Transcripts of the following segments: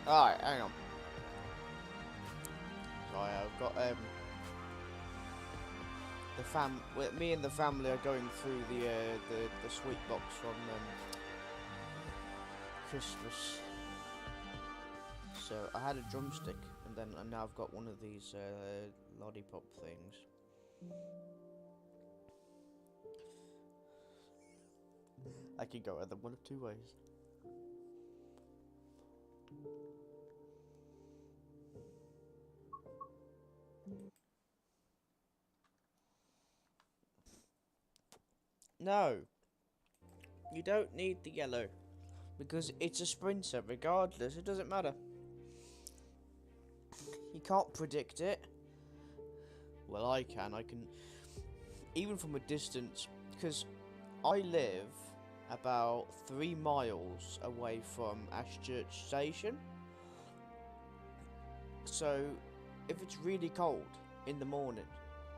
Alright, hang on. Sorry, I've got me and the family are going through the sweet box from Christmas. So I had a drumstick, and now I've got one of these lollipop things. I can go either one of two ways. No, you don't need the yellow, because it's a sprinter regardless, it doesn't matter. You can't predict it. Well, I can, even from a distance, because I live about 3 miles away from Ashchurch Station. So, if it's really cold in the morning,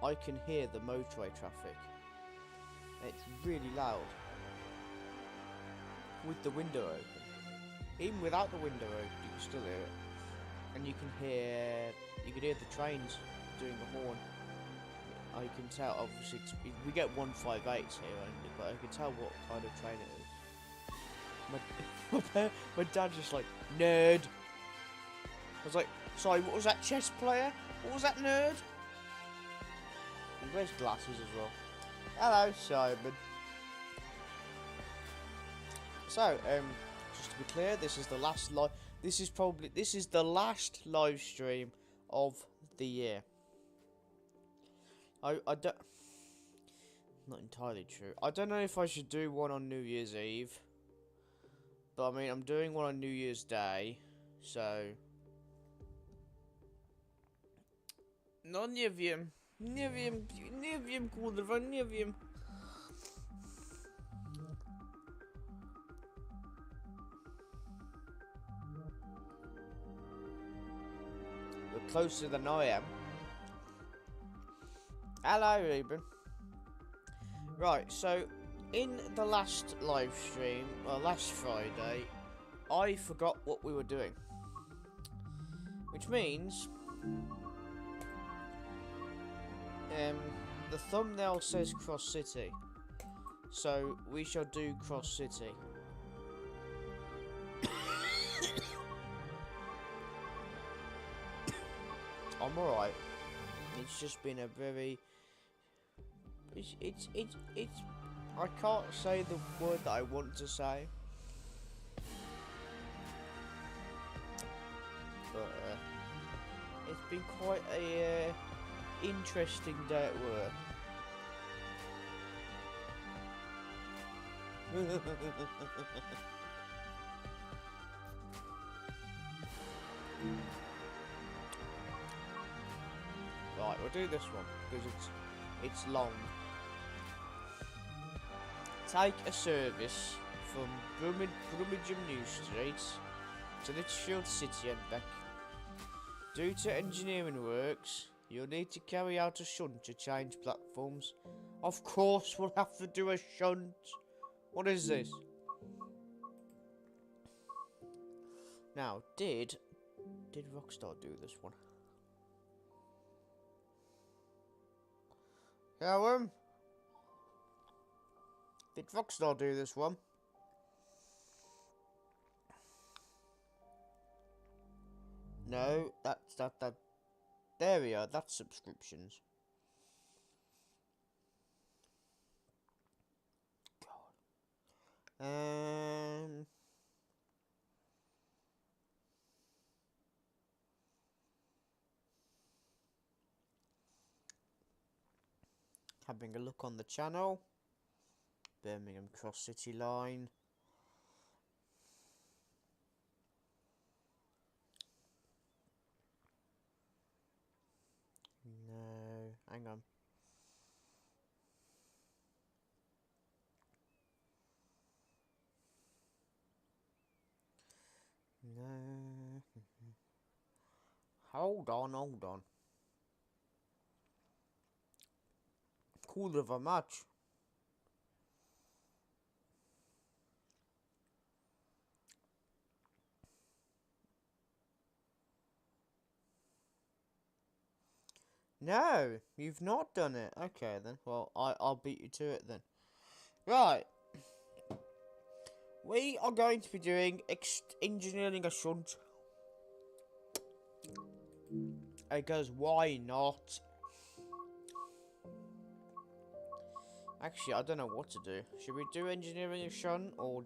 I can hear the motorway traffic. It's really loud. With the window open. Even without the window open, you can still hear it. And you can hear the trains doing the horn. I can tell, obviously, we get 158s here only, but I can tell what kind of train it is. My dad's just like, nerd. I was like, sorry, what was that, chess player? What was that, nerd? He wears glasses as well. Hello, Simon. So, just to be clear, this is the last this is the last live stream of the year. I don't, not entirely true. I don't know if I should do one on New Year's Eve, but I mean, I'm doing one on New Year's Day, so no, nie wiem, kurwa, nie wiem. You're closer than I am. Hello, Ruben. Right, so in the last live stream, last Friday, I forgot what we were doing. Which means, the thumbnail says Cross City. So, we shall do Cross City. I'm alright. It's just been a very... It's... I can't say the word that I want to say. But, it's been quite a, interesting day at work. Right, we'll do this one because it's long. Take a service from Brummagem New Street to Litchfield City and back. Due to engineering works, you'll need to carry out a shunt to change platforms. Of course, we'll have to do a shunt. What is this? Now, did Rockstar do this one? Callum? Did Rockstar do this one? No, that's that. There we are. That's subscriptions. God. Having a look on the channel. Birmingham Cross City Line. No, hang on. No. Hold on. Cool of a match. No, you've not done it. Okay then. Well, I'll beat you to it then. Right. We are going to be doing engineering a shunt. Because why not? Actually, I don't know what to do. Should we do engineering a shunt or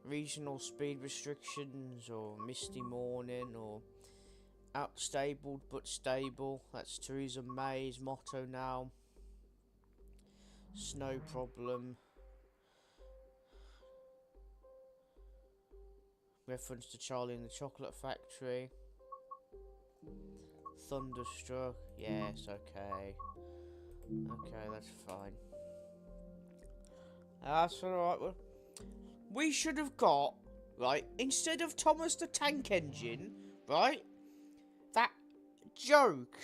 regional speed restrictions or misty morning or outstabled but stable? That's Theresa May's motto now. Snow problem. Reference to Charlie in the Chocolate Factory. Thunderstruck. Yes, okay. Okay, that's fine. That's alright. We should have got, right, instead of Thomas the Tank Engine, right, that joke,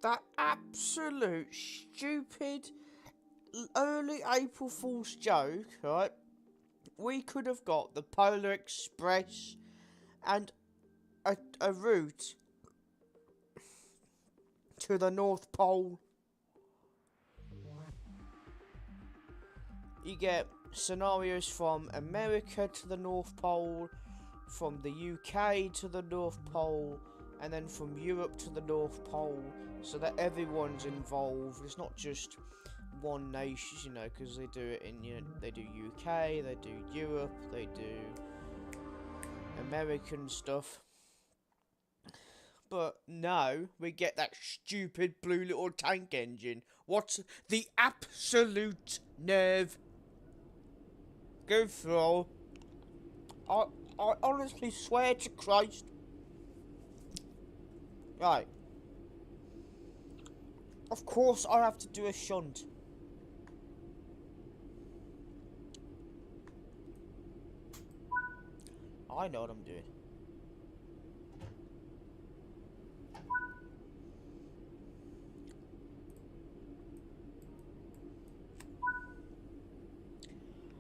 that absolute stupid early April Fool's joke, right, we could have got the Polar Express and a route to the North Pole. You get scenarios from America to the North Pole, from the UK to the North Pole, and then from Europe to the North Pole, so that everyone's involved. It's not just one nation, you know, because they do it in, you know, they do UK, they do Europe, they do American stuff. But no, we get that stupid blue little tank engine. What's the absolute nerve? Go through. I honestly swear to Christ. Right. Of course I have to do a shunt. I know what I'm doing.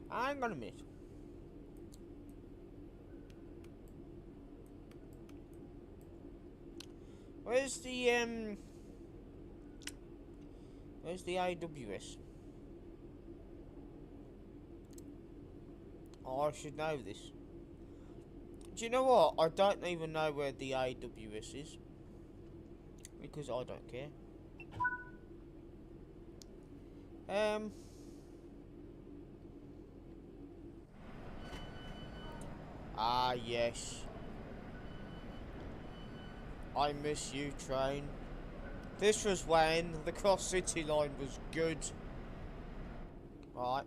Hang on a minute. Where's the AWS? Oh, I should know this. Do you know what? I don't even know where the AWS is. Because I don't care. Ah, yes. I miss you, train. This was when the Cross City line was good. Right.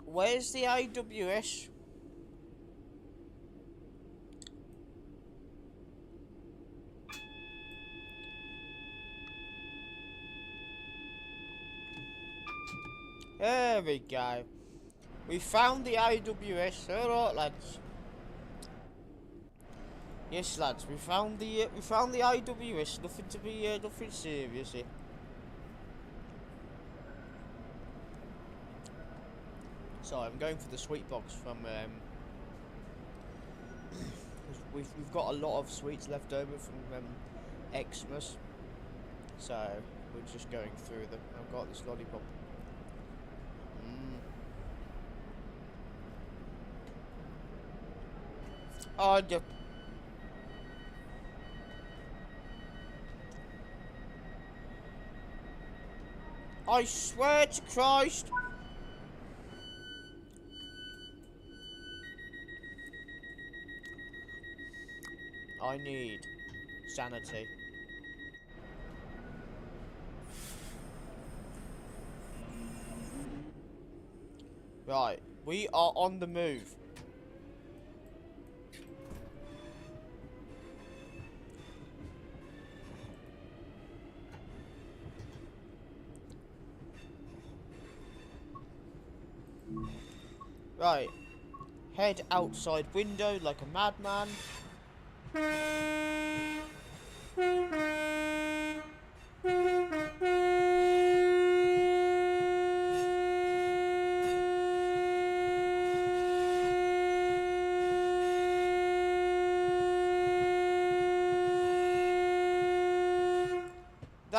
Where's the AWS? There we go. We found the AWS. Alright, lads. Yes, lads. We found the AWS. Nothing to be nothing serious here. So I'm going for the sweet box from we've got a lot of sweets left over from Xmas. So we're just going through them. I've got this lollipop. Oh, yeah. I swear to Christ. I need sanity. Right, we are on the move. Right, head outside window like a madman.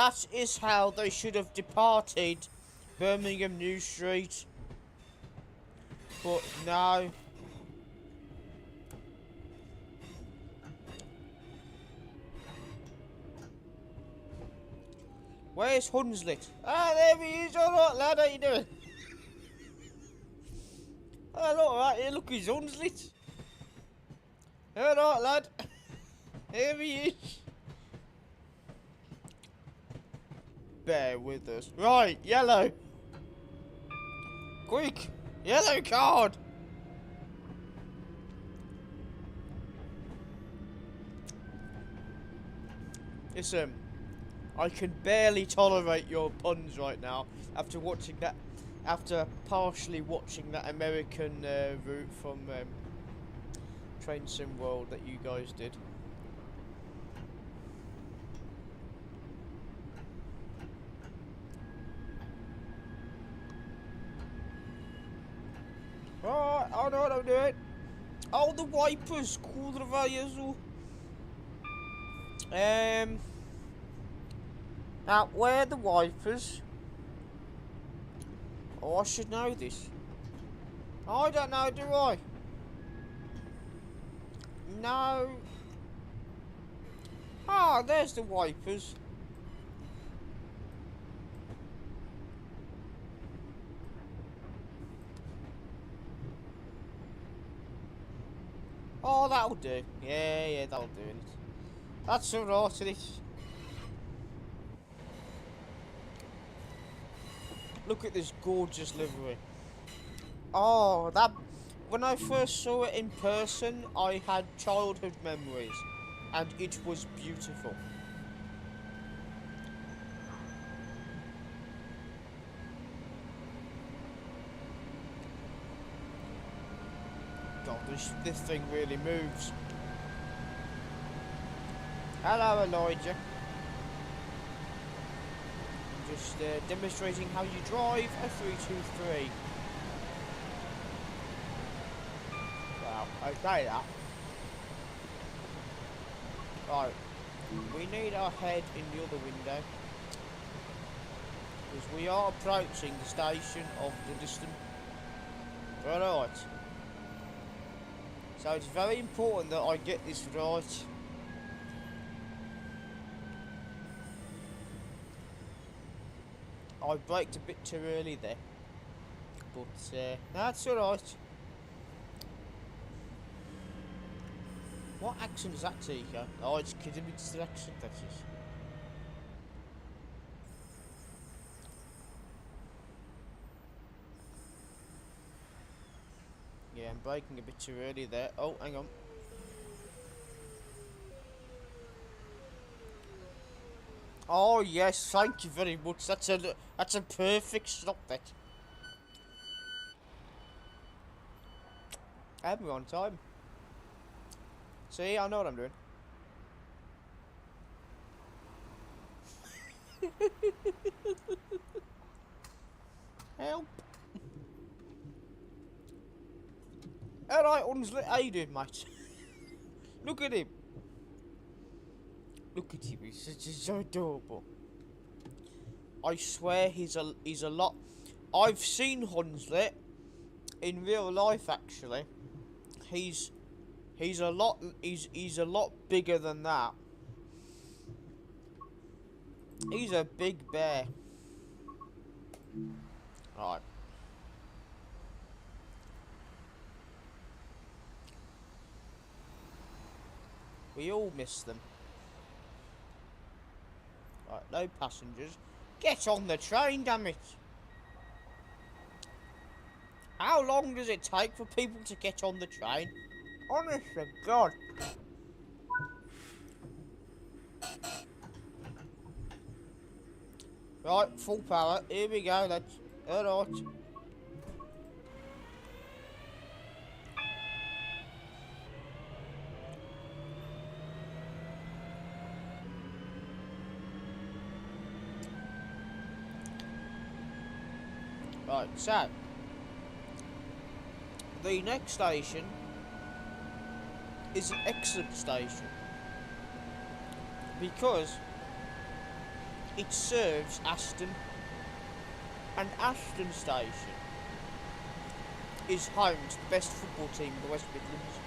that is how they should have departed Birmingham New Street. But no. Where's Hunslet? Ah, there he is. Alright, lad, how you doing? Oh, look, right here, look, he's Hunslet. Alright, lad. Here he is. Bear with us. Right, yellow. Quick, yellow card. Listen, I can barely tolerate your puns right now after watching that, after partially watching that American route from Train Sim World that you guys did. Alright, I know what I'm doing. Oh, the wipers, kurwa Jezu. Now, where are the wipers? Oh, I should know this. I don't know, do I? No. Ah, there's the wipers. Oh, that'll do. Yeah, that'll do it. That's alright, isn't it? Look at this gorgeous livery. Oh, that... When I first saw it in person, I had childhood memories. And it was beautiful. God, this thing really moves. Hello, Elijah. Just demonstrating how you drive a 323. Wow, okay that. Right, we need our head in the other window. Because we are approaching the station of the distant... Right. So it's very important that I get this right. I braked a bit too early there, but that's alright. What accent is that, Tika? Oh, it's Kidimi's accent, that is. Yeah, I'm braking a bit too early there. Oh, hang on. Oh yes, thank you very much. That's a perfect stop. That. And we're on time. See, I know what I'm doing. Help! Alright, Unsley, how you doing, mate? Look at him. Look at him, he's so adorable. I swear he's a lot... I've seen Hunslet in real life, actually. He's a lot bigger than that. He's a big bear. Right. We all miss them. Right, no passengers. Get on the train, damn it! How long does it take for people to get on the train? Honest to God. Right, full power. Here we go, lads. Alright. Right, so the next station is an excellent station because It serves Aston, and Aston Station is home to the best football team in the West Midlands,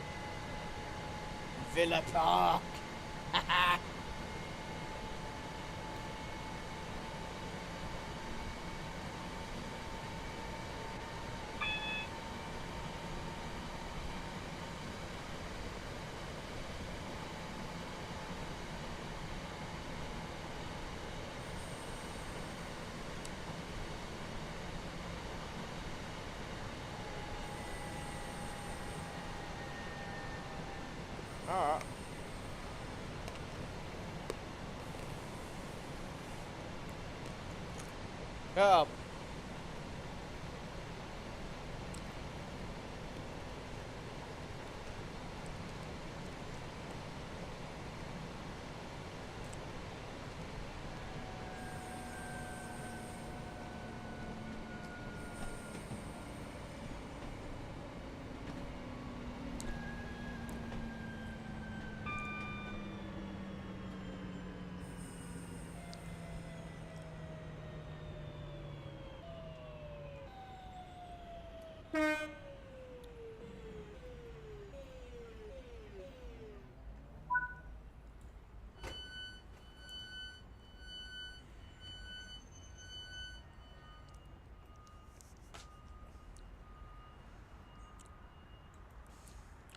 Villa Park. Alright. Get up.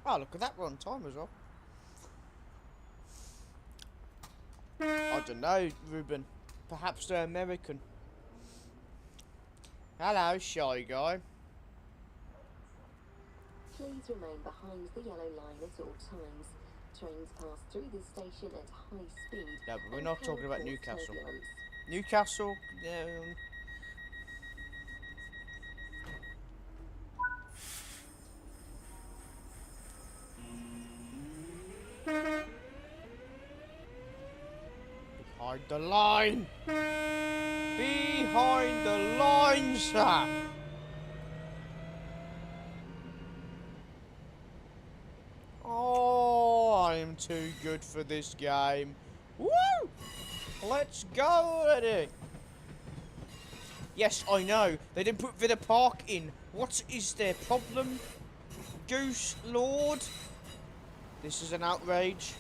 Oh, look at that, we're on time as well. I don't know, Ruben. Perhaps they're American. Hello, shy guy. Please remain behind the yellow line at all times. Trains pass through this station at high speed. No, but we're not talking about Newcastle. Turbulence. Newcastle, behind the line! Behind the line, sir! Oh, I am too good for this game. Woo! Let's go already! Yes, I know. They didn't put Villa Park in. What is their problem? Goose Lord? This is an outrage.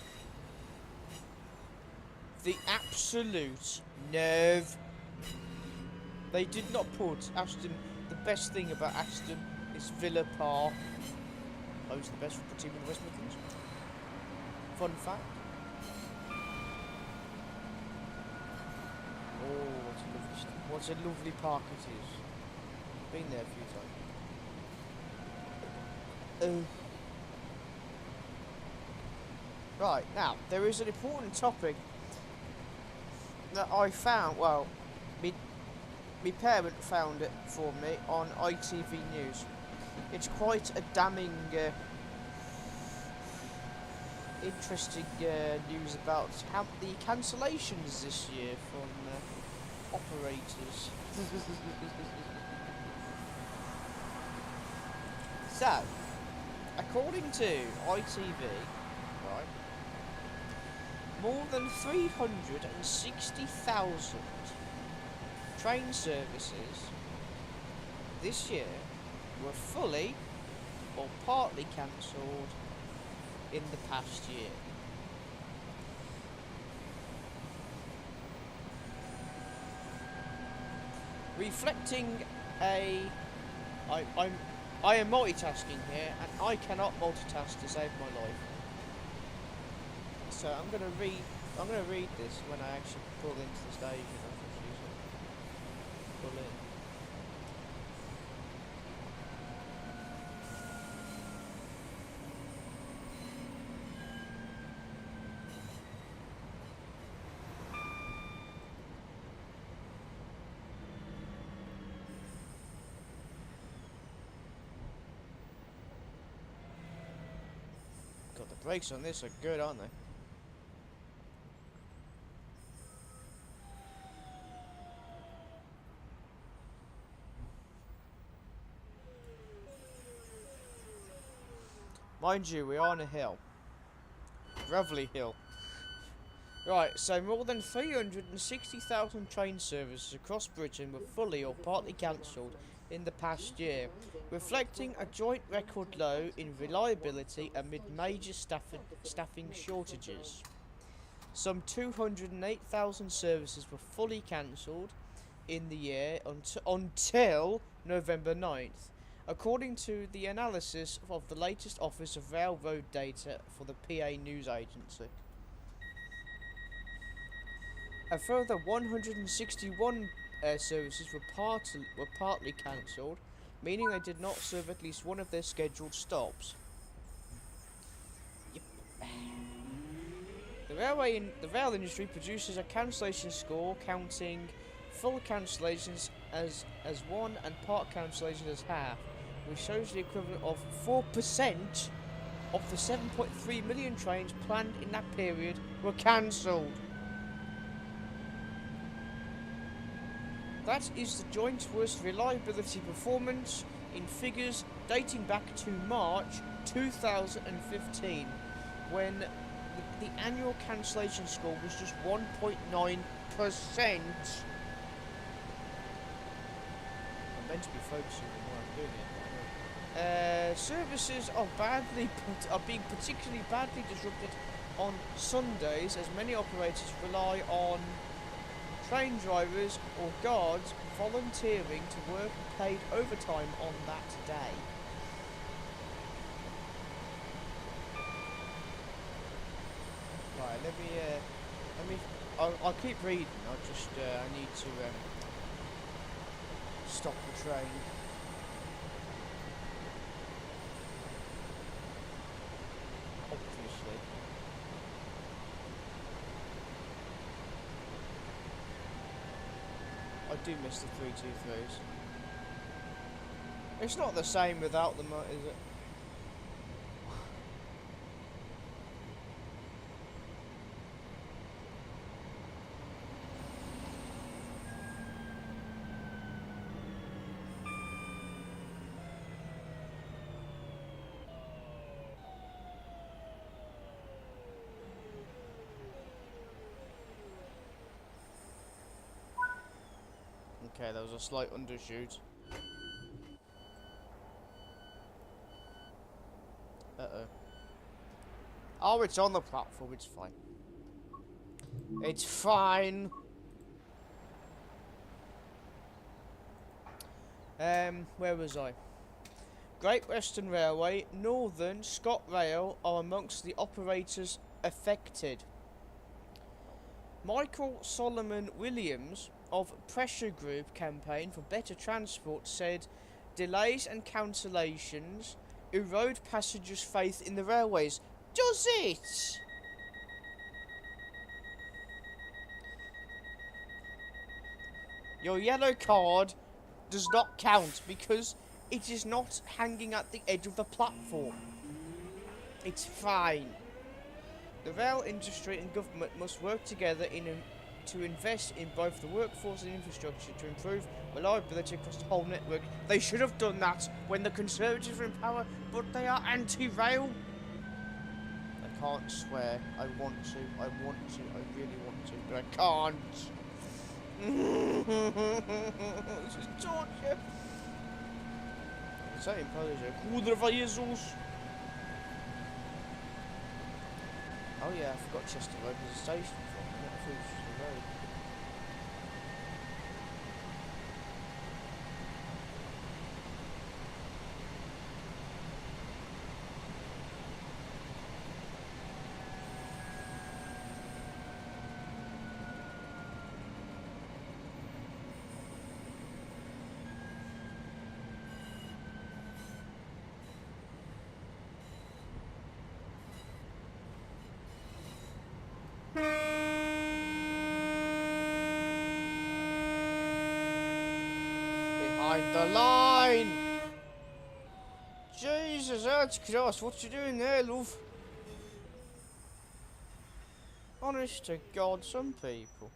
The absolute nerve. They did not put Aston. The best thing about Aston is Villa Park. Who's the best football team in the West Midlands? Fun fact. Oh, what a lovely park it is. Been there a few times. Right, now, there is an important topic that I found, well, my parent found it for me on ITV News. It's quite a damning, interesting news about the cancellations this year from operators. So, according to ITV, right, more than 360,000 train services this year were fully or partly cancelled in the past year. Reflecting I am multitasking here, and I cannot multitask to save my life. So I'm gonna read this when I actually pull into the station. Pull in. God, the brakes on this are good, aren't they? Mind you, we're on a hill. Gravelly hill. Right, so more than 360,000 train services across Britain were fully or partly cancelled in the past year, reflecting a joint record low in reliability amid major staffing shortages. Some 208,000 services were fully cancelled in the year until November 9th, according to the analysis of the latest Office of Railroad Data for the PA News Agency. A further 161 services were partly cancelled, meaning they did not serve at least one of their scheduled stops. Yep. The rail industry produces a cancellation score counting full cancellations as one and part cancellations as half, which shows the equivalent of 4% of the 7.3 million trains planned in that period were cancelled. That is the joint worst reliability performance in figures dating back to March 2015, when the annual cancellation score was just 1.9%. I'm meant to be focusing on what I'm doing here. Services are being particularly badly disrupted on Sundays, as many operators rely on train drivers or guards volunteering to work paid overtime on that day. Right, I'll keep reading. I need to stop the train. Obviously. I do miss the 323s. It's not the same without them, is it? Okay, there was a slight undershoot. Uh-oh. Oh, it's on the platform, it's fine. It's fine! Where was I? Great Western Railway, Northern, ScotRail are amongst the operators affected. Michael Solomon Williams of Pressure Group Campaign for Better Transport said delays and cancellations erode passengers' faith in the railways. Does it? Your yellow card does not count because it is not hanging at the edge of the platform. It's fine. The rail industry and government must work together to invest in both the workforce and infrastructure to improve reliability across the whole network. They should have done that when the Conservatives were in power, but they are anti-rail. I can't swear. I want to. I really want to, but I can't. This is torture. Co improviser? Kurwa Jezus! Oh yeah, I forgot Chester Road was a station from. I thought it was just a road. Behind the line! Jesus, that's cross. What you doing there, love? Honest to God, some people.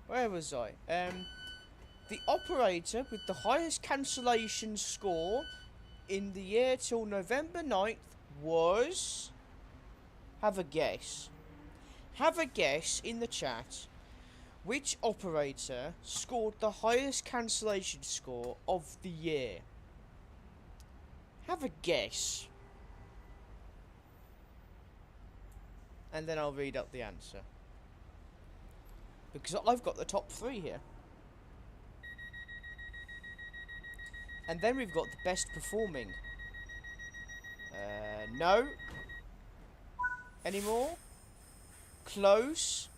Where was I? The operator with the highest cancellation score in the year till November 9th was... Have a guess. Have a guess in the chat. Which operator scored the highest cancellation score of the year? Have a guess. And then I'll read out the answer. Because I've got the top 3 here. And then we've got the best performing. No. Any more? Close.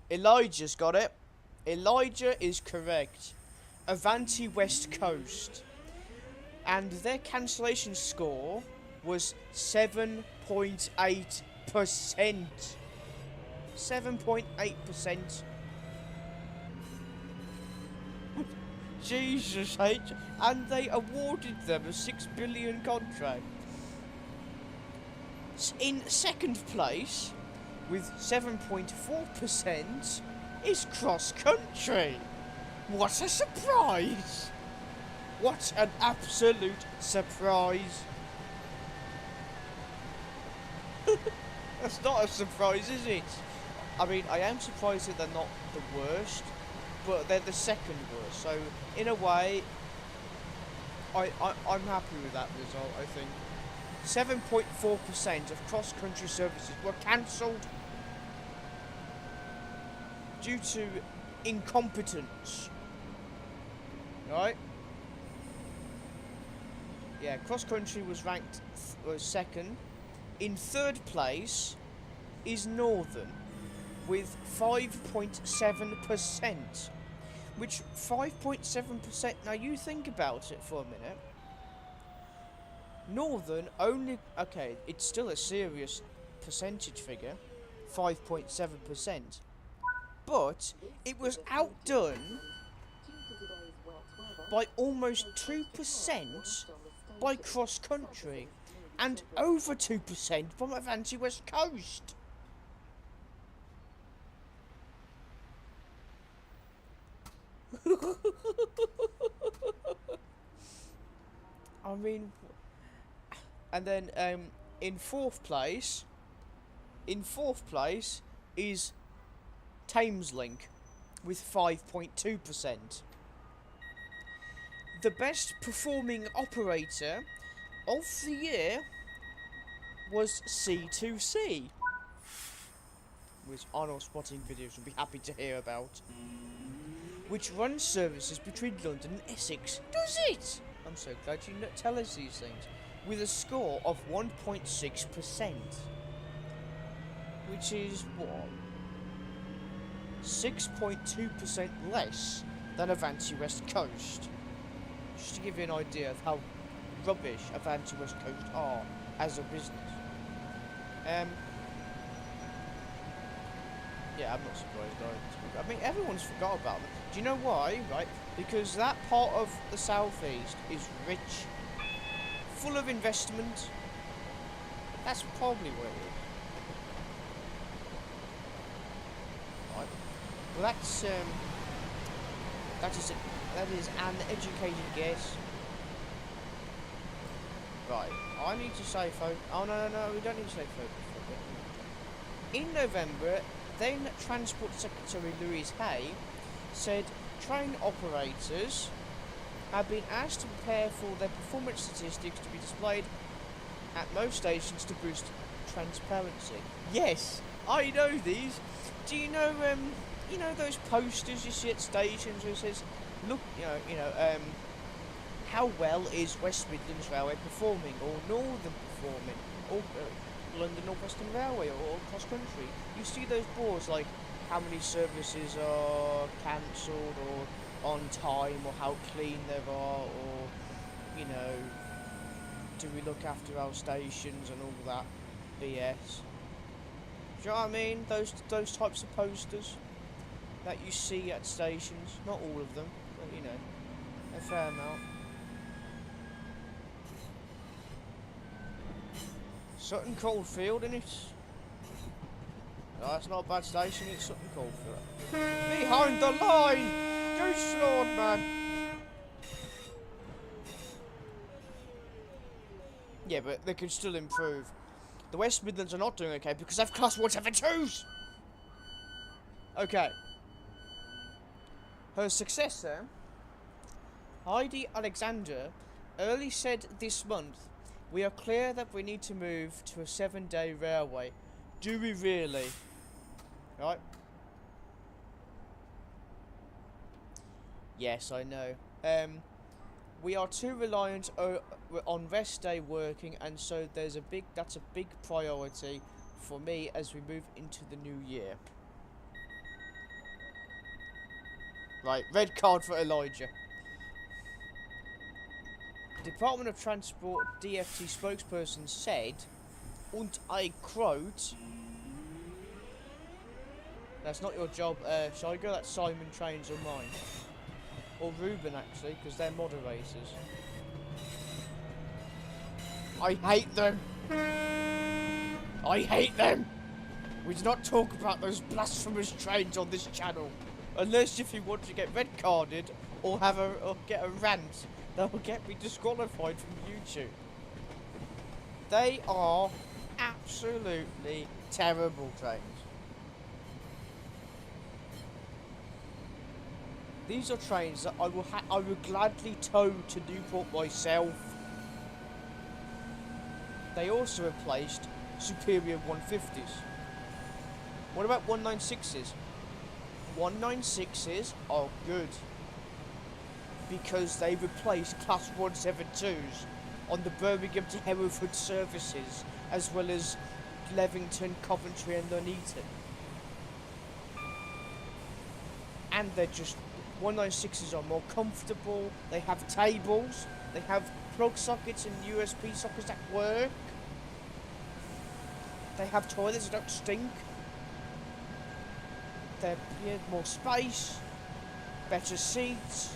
Elijah's got it. Elijah is correct. Avanti West Coast. And their cancellation score was 7.8%. 7.8%. Jesus H. And they awarded them a 6 billion contract. In second place, with 7.4%, is cross country. What a surprise! What an absolute surprise! That's not a surprise, is it? I mean, I am surprised that they're not the worst, but they're the second worst. So, in a way, I'm happy with that result, I think. 7.4% of cross-country services were cancelled due to incompetence. Right? Yeah, cross-country was ranked was second. In third place is Northern with 5.7%. Which 5.7%, now you think about it for a minute. Northern only, okay, it's still a serious percentage figure, 5.7%, but it was outdone by almost 2% by cross country and over 2% from Avanti West Coast. I mean, and then in fourth place is Thameslink with 5.2%. The best performing operator of the year was C2C, which Arnold spotting videos will be happy to hear about, which runs services between London and Essex. Does it? I'm so glad you tell us these things. With a score of 1.6%, which is what? 6.2% less than Avanti West Coast. Just to give you an idea of how rubbish Avanti West Coast are as a business. Yeah, I'm not surprised either. I mean, everyone's forgot about them. Do you know why? Right? Because that part of the southeast is rich, full of investment. That's probably what it is. Right. Well, that is an educated guess. Right. I need to say focus. Oh no, we don't need to say focus. In November, then Transport Secretary Louise Hay said train operators have been asked to prepare for their performance statistics to be displayed at most stations to boost transparency. Yes, I know these. Do you know those posters you see at stations where it says, look, how well is West Midlands Railway performing, or Northern performing, or London North Western Railway, or cross country? You see those boards like how many services are cancelled, or on time, or how clean they are, or do we look after our stations and all that BS. Do you know what I mean? Those types of posters that you see at stations. Not all of them, but a fair amount. Sutton Coldfield, innit? No, that's not a bad station, it's Sutton Coldfield. Behind the line! Goose Lord, man! Yeah, but they can still improve. The West Midlands are not doing okay because they've class 172s! Okay. Her successor, Heidi Alexander, early said this month, "We are clear that we need to move to a 7-day railway." Do we really? Right? Yes, I know. We are too reliant on rest day working, and so that's a big priority for me as we move into the new year. Right, red card for Elijah. Department of Transport DFT spokesperson said, and I quote, "That's not your job, shall I go? That's Simon Trains or mine." Or Ruben, actually, because they're moderators. I hate them! I hate them! We do not talk about those blasphemous trains on this channel. Unless if you want to get red carded or get a rant that will get me disqualified from YouTube. They are absolutely terrible trains. These are trains that I will gladly tow to Newport myself. They also replaced superior 150s. What about 196s? 196s are good because they replaced Class 172s on the Birmingham to Hereford services, as well as Levington, Coventry and Nuneaton. And they're just 196s are more comfortable. They have tables. They have plug sockets and USB sockets that work. They have toilets that don't stink. They're more space, better seats.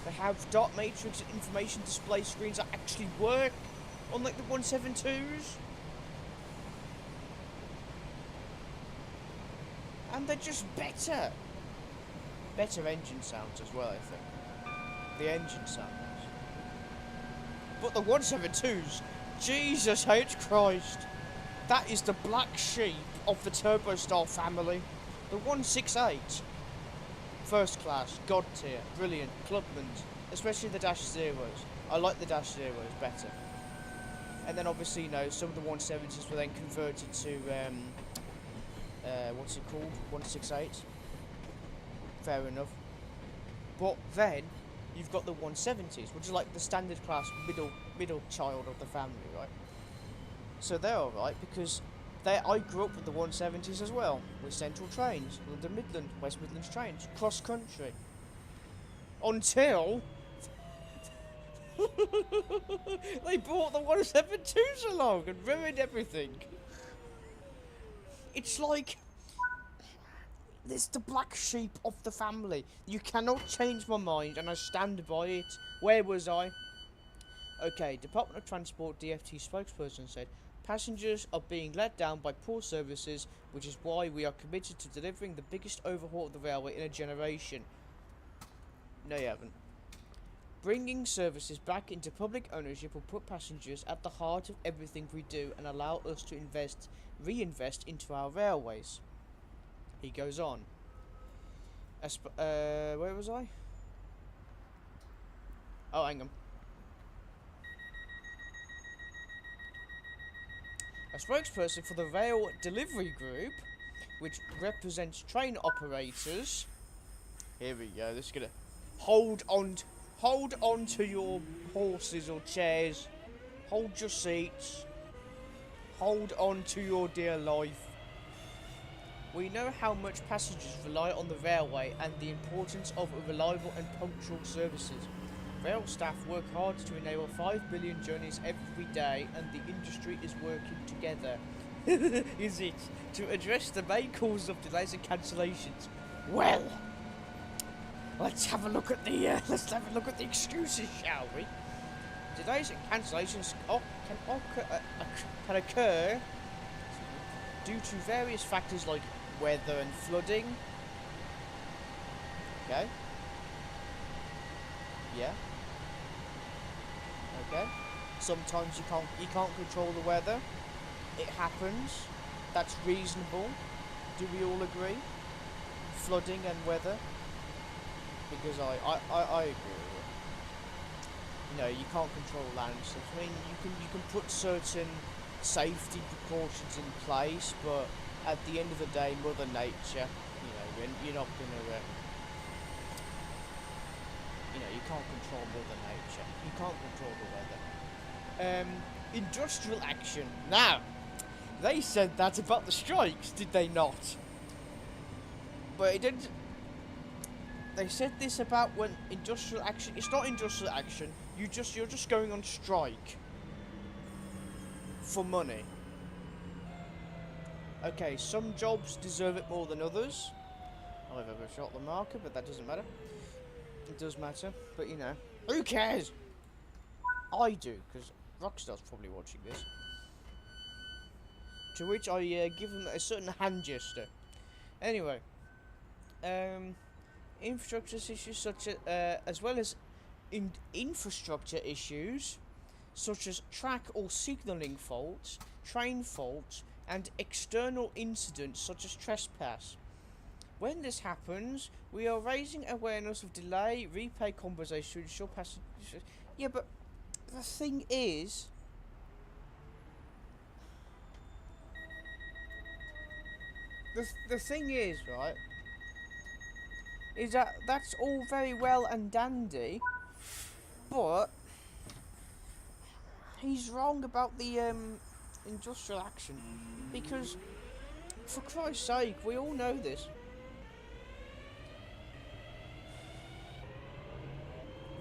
They have dot matrix and information display screens that actually work, unlike the 172s. And they're just better. Better engine sounds as well, I think. The engine sounds. But the 172s, Jesus H. Christ, that is the black sheep of the turbo style family. The 168, first class, god tier, brilliant, clubmans, especially the Dash Zeros. I like the Dash Zeros better. And then obviously, you know, some of the 170s were then converted to, what's it called? 168. Fair enough. But then you've got the 170s, which is like the standard class middle child of the family, right? So they're alright because I grew up with the 170s as well, with Central Trains, London Midland, West Midlands Trains, cross country. Until they brought the 172s along and ruined everything. It's like, it's the black sheep of the family. You cannot change my mind, and I stand by it. Where was I? Okay, Department of Transport DFT spokesperson said, "Passengers are being let down by poor services, which is why we are committed to delivering the biggest overhaul of the railway in a generation." No, you haven't. "Bringing services back into public ownership will put passengers at the heart of everything we do and allow us to reinvest into our railways." He goes on. Where was I? Oh, hang on. A spokesperson for the Rail Delivery Group, which represents train operators. Here we go. This is gonna hold on to your horses or chairs. Hold your seats. Hold on to your dear life. "We know how much passengers rely on the railway and the importance of reliable and punctual services. Rail staff work hard to enable 5 billion journeys every day, and the industry is working together." Is it? "To address the main causes of delays and cancellations." Well, let's have a look at the excuses, shall we? "Delays and cancellations can occur due to various factors like weather and flooding." Okay. Yeah. Okay. Sometimes you can't control the weather. It happens. That's reasonable. Do we all agree? flooding and weather, because I agree with it. You know, you can't control land stuff. I mean, you can put certain safety precautions in place, but at the end of the day, Mother Nature, you know, you're not gonna, you know, you can't control Mother Nature. You can't control the weather. Industrial action. Now, they said that about the strikes, did they not? But it didn't. They said this about when industrial action. It's not industrial action. You're just going on strike for money. Okay, some jobs deserve it more than others. I've overshot the marker, but that doesn't matter. It does matter, but you know, who cares? I do, because Rockstar's probably watching this. To which I give them a certain hand gesture. Anyway, infrastructure issues such as well as infrastructure issues such as track or signalling faults, train faults, and external incidents such as trespass. When this happens, we are raising awareness of delay, repay compensation to ensure passengers. Yeah, but the thing is, the thing is, right, is that that's all very well and dandy, but he's wrong about the industrial action, because for Christ's sake, we all know this.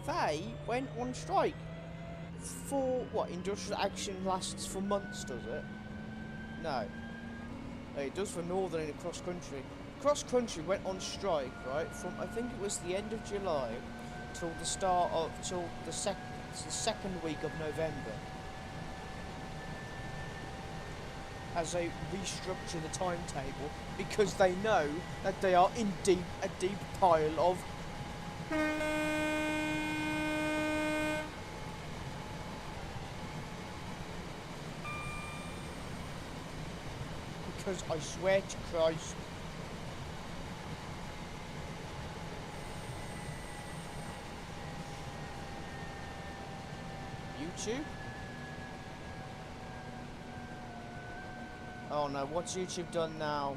They went on strike for what? Industrial action lasts for months, does it? No. It does for Northern and Cross Country. Cross Country went on strike, right, from I think it was the end of July till the second week of November, as they restructure the timetable because they know that they are in a deep pile of because I swear to Christ. YouTube? Oh no, what's YouTube done now?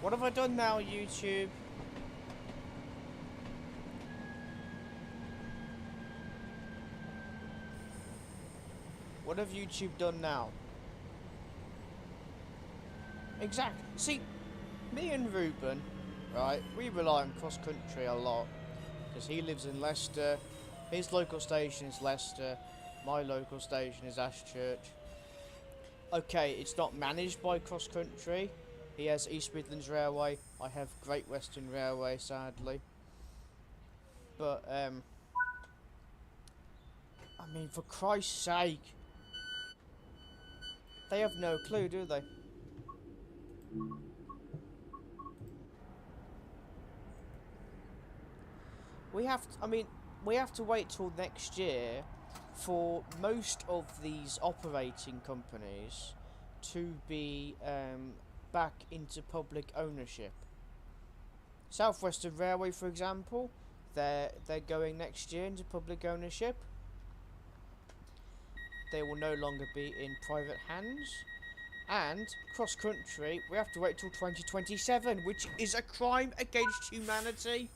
What have I done now, YouTube? What have YouTube done now? Exactly. See, me and Ruben, right, we rely on Cross Country a lot, because he lives in Leicester, his local station is Leicester, my local station is Ashchurch. Okay, it's not managed by Cross Country. He has East Midlands Railway, I have Great Western Railway, sadly. But, I mean, for Christ's sake, they have no clue, do they? We have to wait till next year for most of these operating companies to be back into public ownership. South Western Railway, for example, they're going next year into public ownership. They will no longer be in private hands. And Cross Country, we have to wait till 2027, which is a crime against humanity.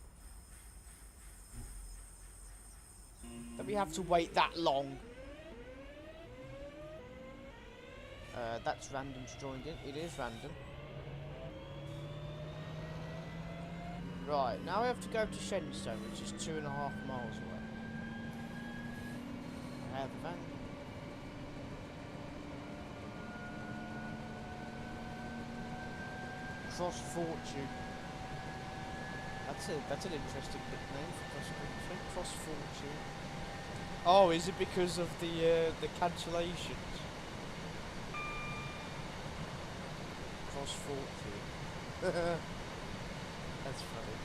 That we have to wait that long. That's random's joined in. It is random. Right, now we have to go to Shenstone, which is 2.5 miles away. I have a van. Cross Fortune. That's an interesting nickname for Cross Country. Cross Fortune. Oh, is it because of the cancellations? Cross Fortune. That's funny.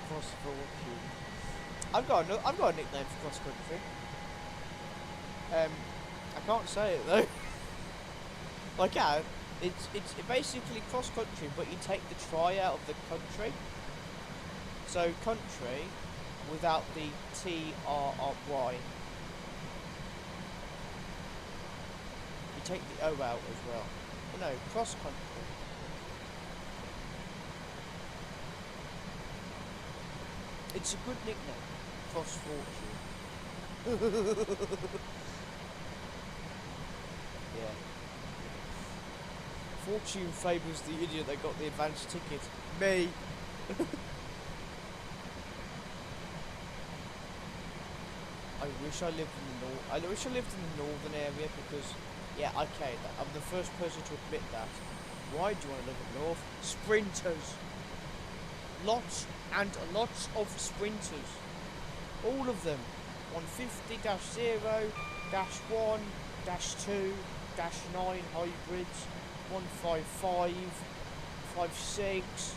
Cross Fortune. I've got a nickname for Cross Country. I can't say it though. I can. It's basically cross country, but you take the try out of the country. So country without the TRY. You take the O out as well. Oh, no, cross country. It's a good nickname. Cross fortune. Yeah. Fortune favours the idiot that got the advance ticket. Me. I wish I lived in the north. I wish I lived in the northern area because, yeah, okay, I'm the first person to admit that. Why do you want to live in the north? Sprinters. Lots and lots of sprinters. All of them. 150-0, -1, -2, -9 hybrids, 155, 56,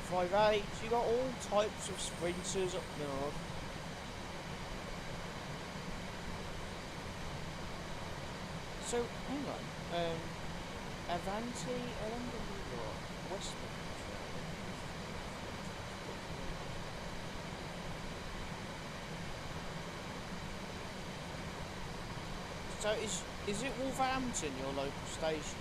158. You got all types of sprinters up north. So hang on. Avanti, I wonder what Worcester. So is it Wolverhampton your local station?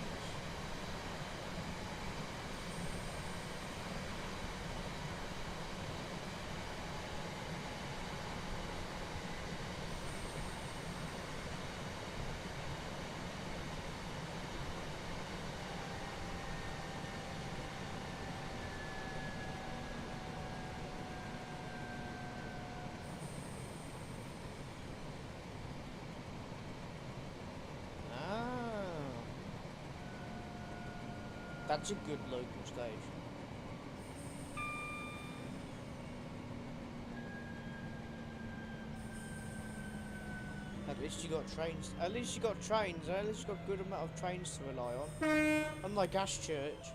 That's a good local station. At least you got trains. At least you got trains. At least you got a good amount of trains to rely on. Unlike Ashchurch.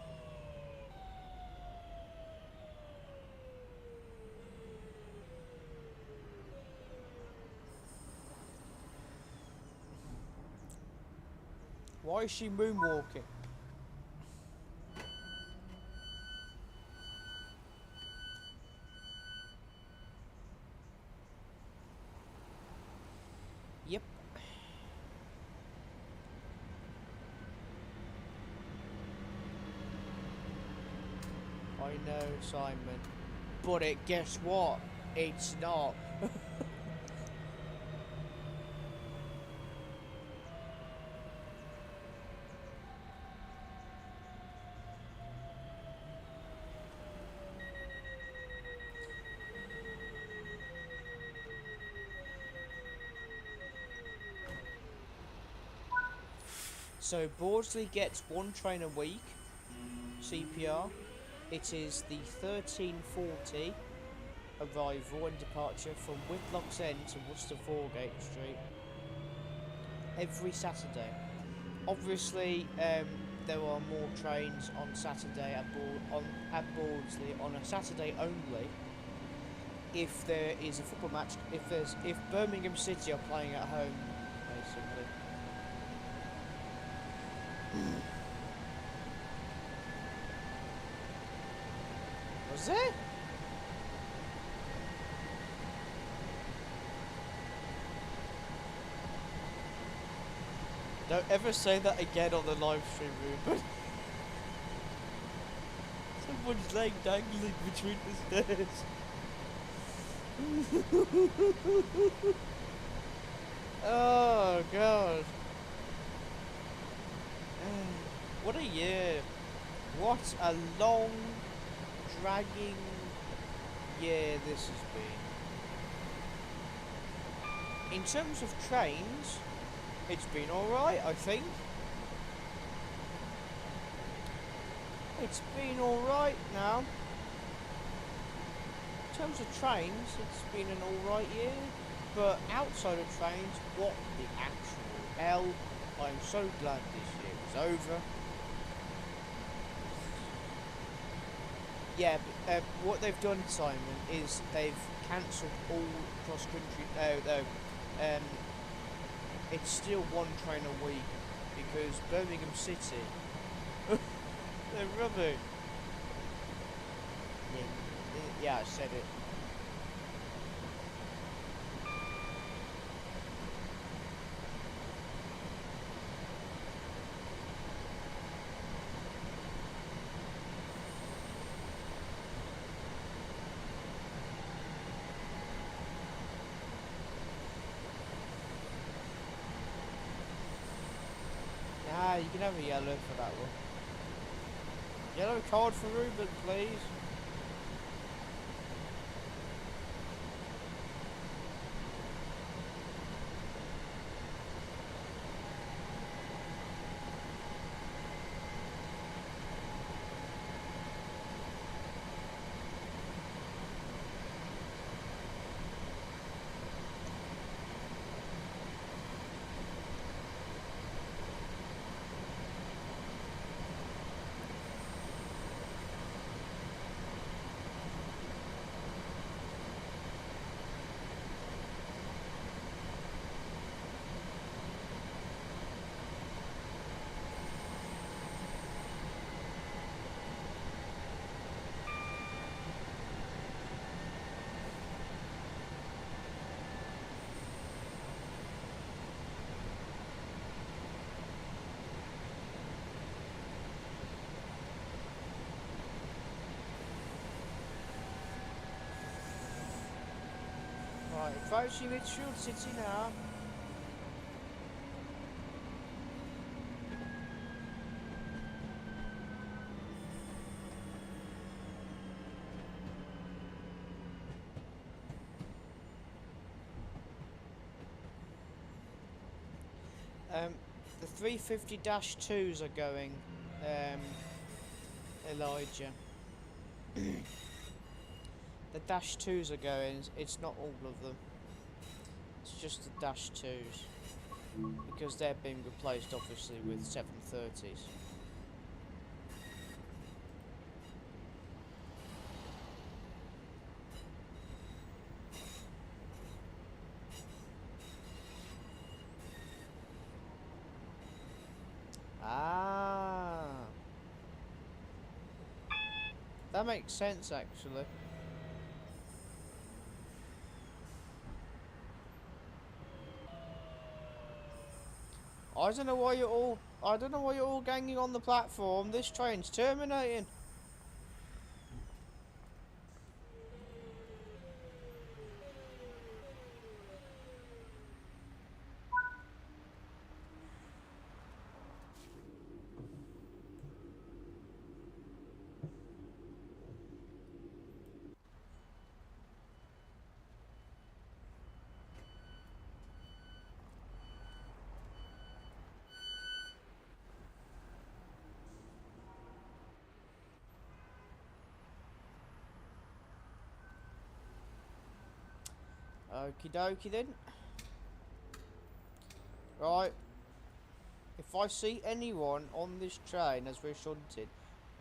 Why is she moonwalking? Yep. I know, Simon. But guess what? It's not. So Bordesley gets one train a week, CPR. It is the 13:40 arrival and departure from Whitlock's End to Worcester Foregate Street every Saturday. Obviously, there are more trains on Saturday at Bordesley on a Saturday only. If there is a football match, if Birmingham City are playing at home, basically. Was it? Don't ever say that again on the live stream, Ruben. Someone's leg dangling between the stairs. Oh god. What a year. What a long, dragging year this has been. In terms of trains, it's been alright, I think. It's been alright now. In terms of trains, it's been an alright year. But outside of trains, what the actual hell? I'm so glad this year is over. Yeah, but what they've done, Simon, is they've cancelled all cross-country... it's still one train a week, because Birmingham City They're rubbish. Yeah, I said it. Ah, you can have a yellow for that one. Yellow card for Ruben, please. Right, approaching Litchfield City now. The 350-2s are going, Elijah. The dash 2s are going, it's not all of them. It's just the dash 2s. Because they're being replaced obviously with 730s. Ah, that makes sense actually. I don't know why you're all ganging on the platform. This train's terminating. Okie dokie then. Right. If I see anyone on this train as we're shunted,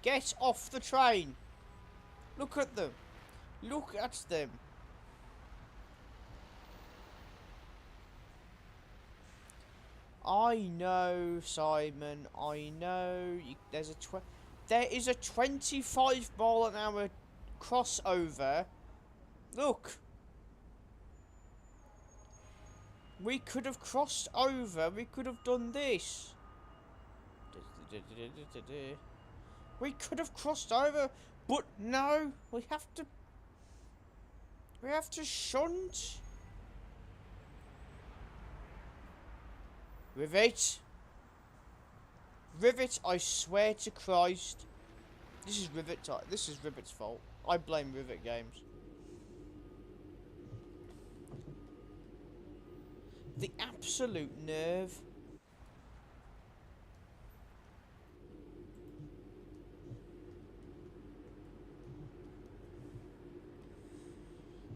get off the train. Look at them. Look at them. I know, Simon. I know. There is a 25-mile-an-hour crossover. Look. We could have crossed over. We could have done this. We could have crossed over, but no. We have to. We have to shunt. Rivet. Rivet, I swear to Christ. This is Rivet's fault. I blame Rivet Games. The absolute nerve.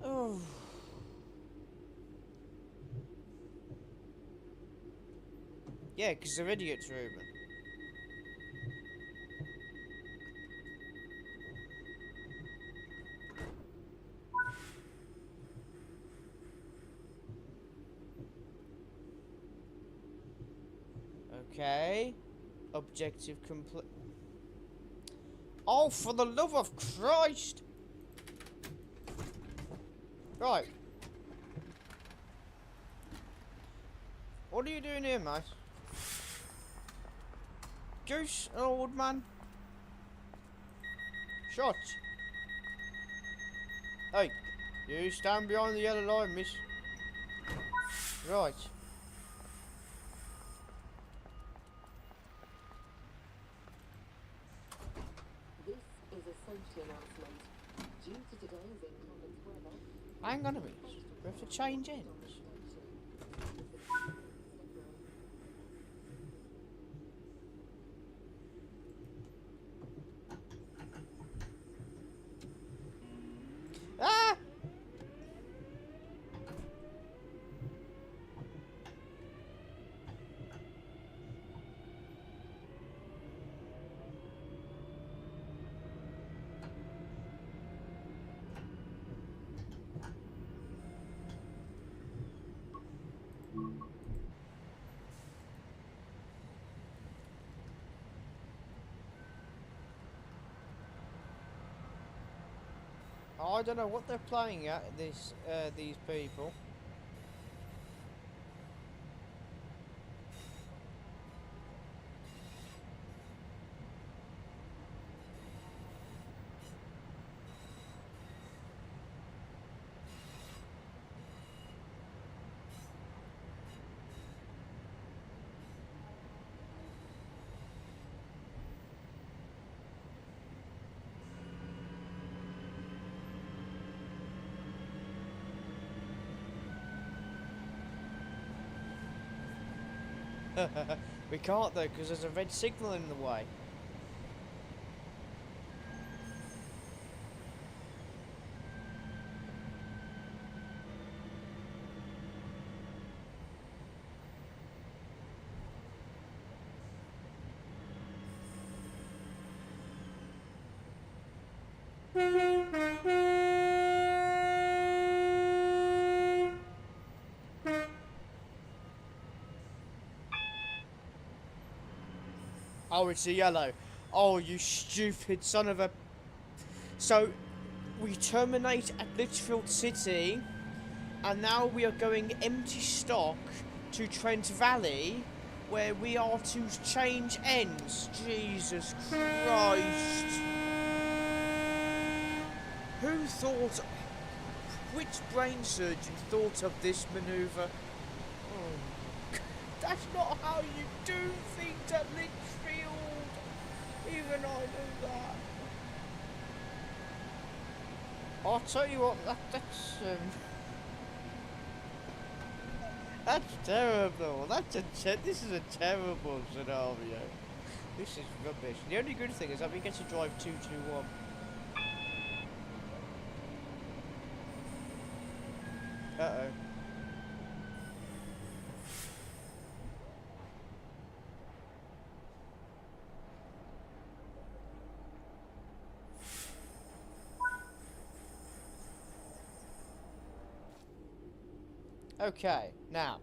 Oh. Yeah, because they're idiots, Ruben. Okay. Objective complete. Oh, for the love of Christ! Right. What are you doing here, mate? Goose, old man. Shot. Hey, you stand behind the yellow line, miss. Right. This is a safety announcement. Due to today's inclement weather, Hang on a minute. We have to change ends. Ah! I don't know what they're playing at, these people. We can't though, because there's a red signal in the way. Oh, it's a yellow. Oh, you stupid son of a... So, we terminate at Litchfield City, and now we are going empty stock to Trent Valley, where we are to change ends. Jesus Christ. Who thought... Which brain surgeon thought of this manoeuvre? Oh, that's not how you do things at Litchfield. Even I know that. I'll tell you what, that's terrible. This is a terrible scenario. This is rubbish. The only good thing is that we get to drive 221. Uh-oh. Okay, now.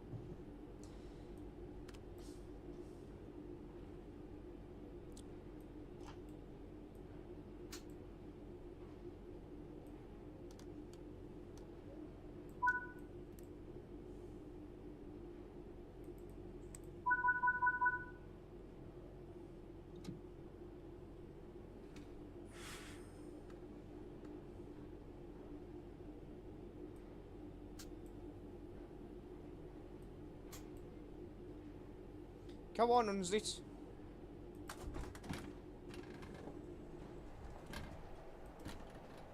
Come on, Unslit.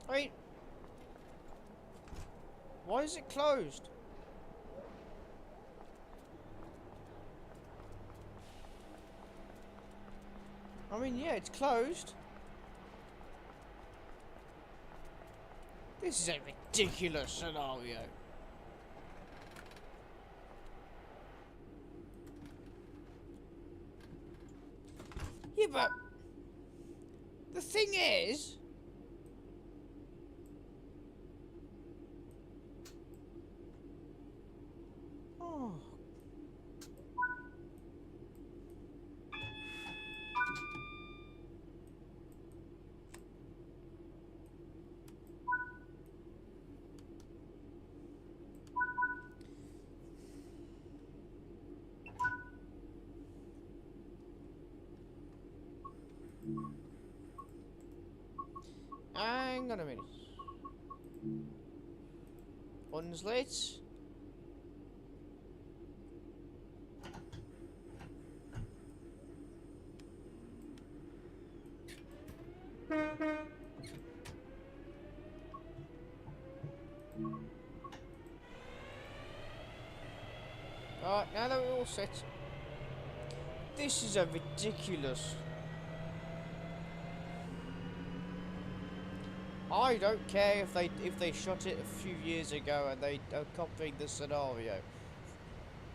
Wait. Why is it closed? I mean, yeah, it's closed. This is a ridiculous scenario. Yeah, but the thing is, oh, hang on a minute. One's lit. Right, now that we're all set. This is a ridiculous. I don't care if they shot it a few years ago and they are copying the scenario.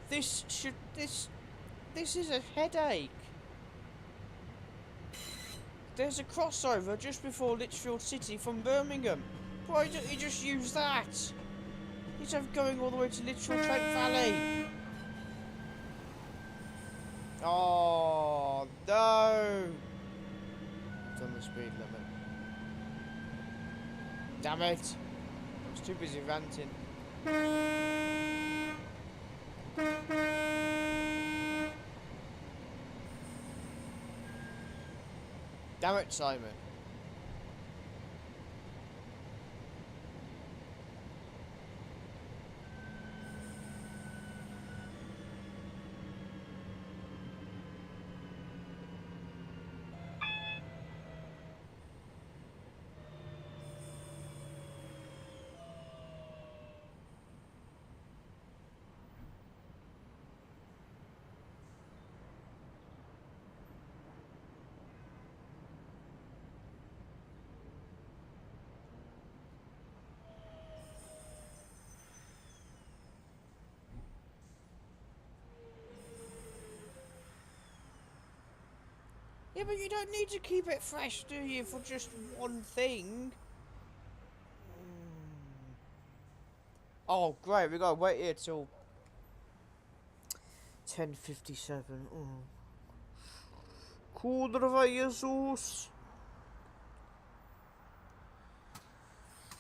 This is a headache. There's a crossover just before Litchfield City from Birmingham. Why don't you just use that? Instead of going all the way to Litchfield Trent Valley. Oh no! It's on the speed limit. Damn it! I was too busy ranting. Damn it, Simon. Yeah, but you don't need to keep it fresh, do you, for just one thing? Oh, great, we gotta wait here till 10:57. Oh. Kurwa Jesus!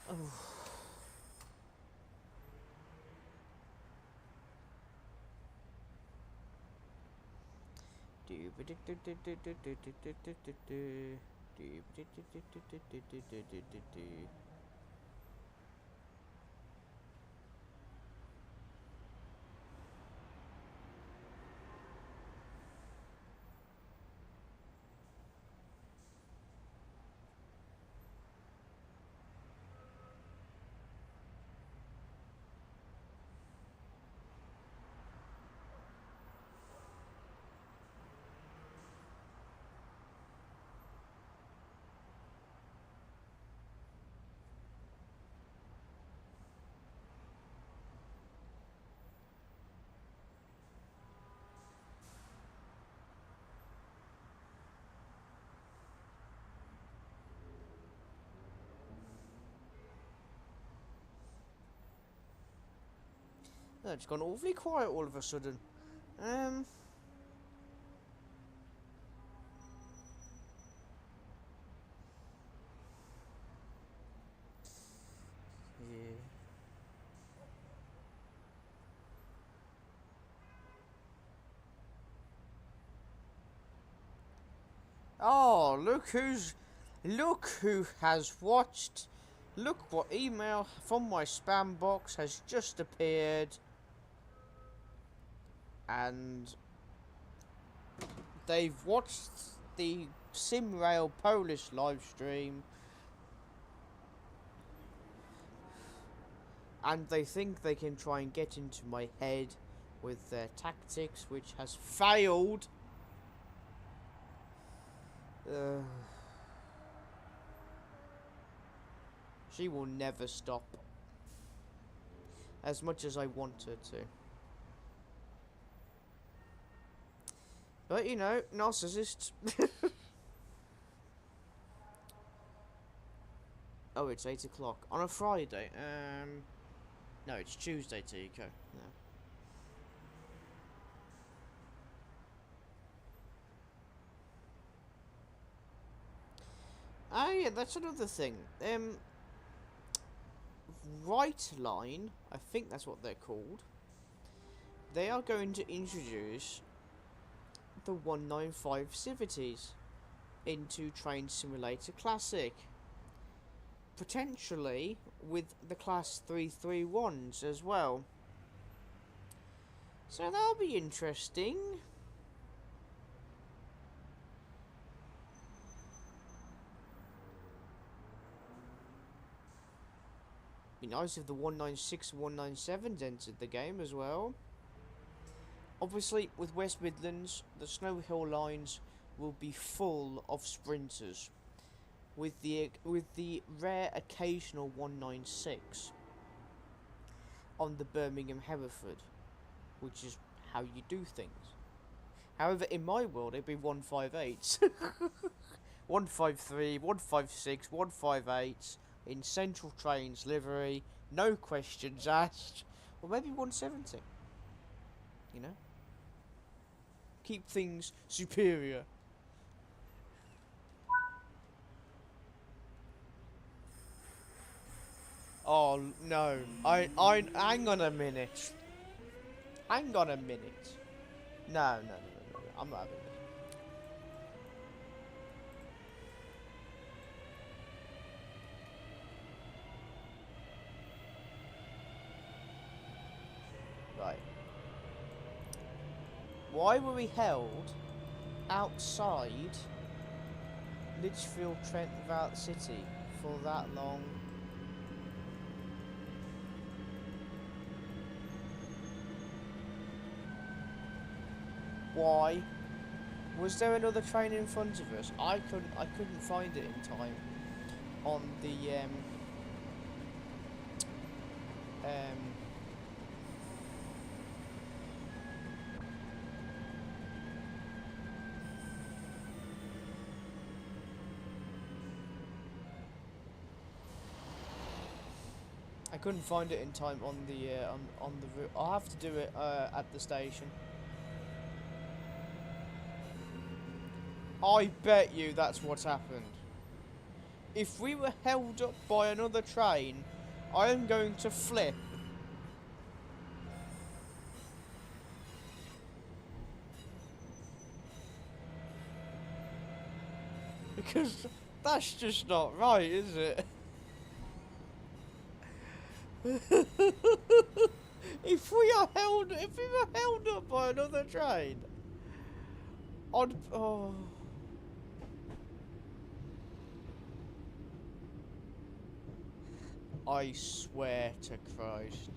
Oh. Oh, it's gone awfully quiet all of a sudden. Yeah. Oh, look who has watched. Look what email from my spam box has just appeared. And they've watched the SimRail Polish live stream. And they think they can try and get into my head with their tactics, which has failed. She will never stop. As much as I want her to. But, you know, narcissists. Oh, it's 8 o'clock. On a Friday. No, it's Tuesday, Tico. No. Ah, yeah, that's another thing. Right Line, I think that's what they're called. They are going to introduce the 195 Civities into Train Simulator Classic. potentially with the Class 331s as well. So that'll be interesting. Be nice if the 196 and 197s entered the game as well. Obviously, with West Midlands, the Snow Hill lines will be full of sprinters, with the rare occasional 196 on the Birmingham Hereford, which is how you do things. However, in my world, it'd be 158s, 153, 156, 158 in Central Trains livery, no questions asked, or maybe 170. You know, keep things superior. Oh no! I hang on a minute. Hang on a minute. No. I'm not having this. Right. Why were we held outside Lichfield, Trent, Valt City for that long? Why? Was there another train in front of us? I couldn't find it in time on the I couldn't find it in time on the on the route. I'll have to do it at the station. I bet you that's what's happened. If we were held up by another train, I am going to flip. Because that's just not right, is it? If we were held up by another train, oh. I swear to Christ.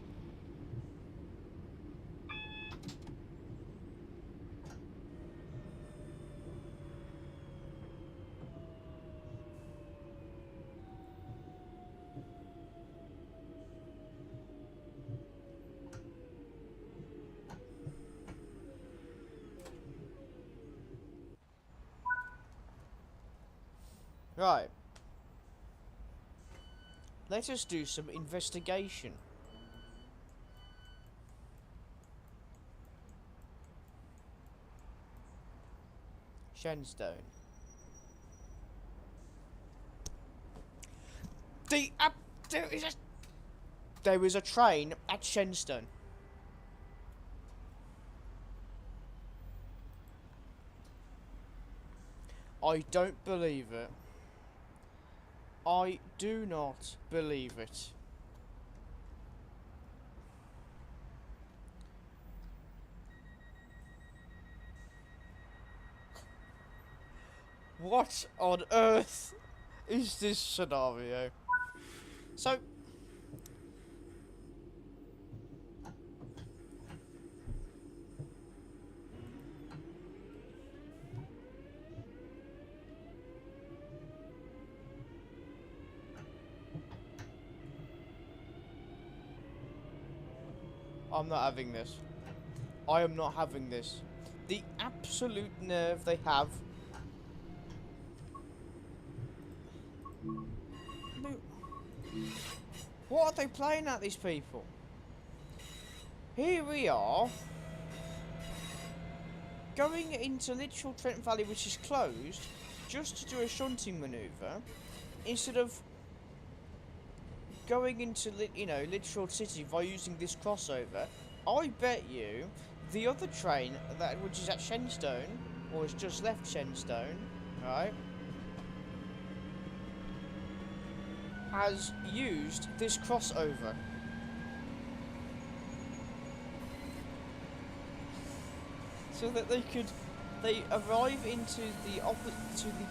Right. Let us do some investigation. Shenstone. There is a train at Shenstone. I don't believe it. I do not believe it. What on earth is this scenario? So, I'm not having this. I am not having this. The absolute nerve they have. What are they playing at, these people? Here we are, going into literal Trent Valley, which is closed, just to do a shunting manoeuvre, instead of going into literal city by using this crossover. I bet you the other train which is at Shenstone, or has just left Shenstone, right? has used this crossover. So that they arrive into the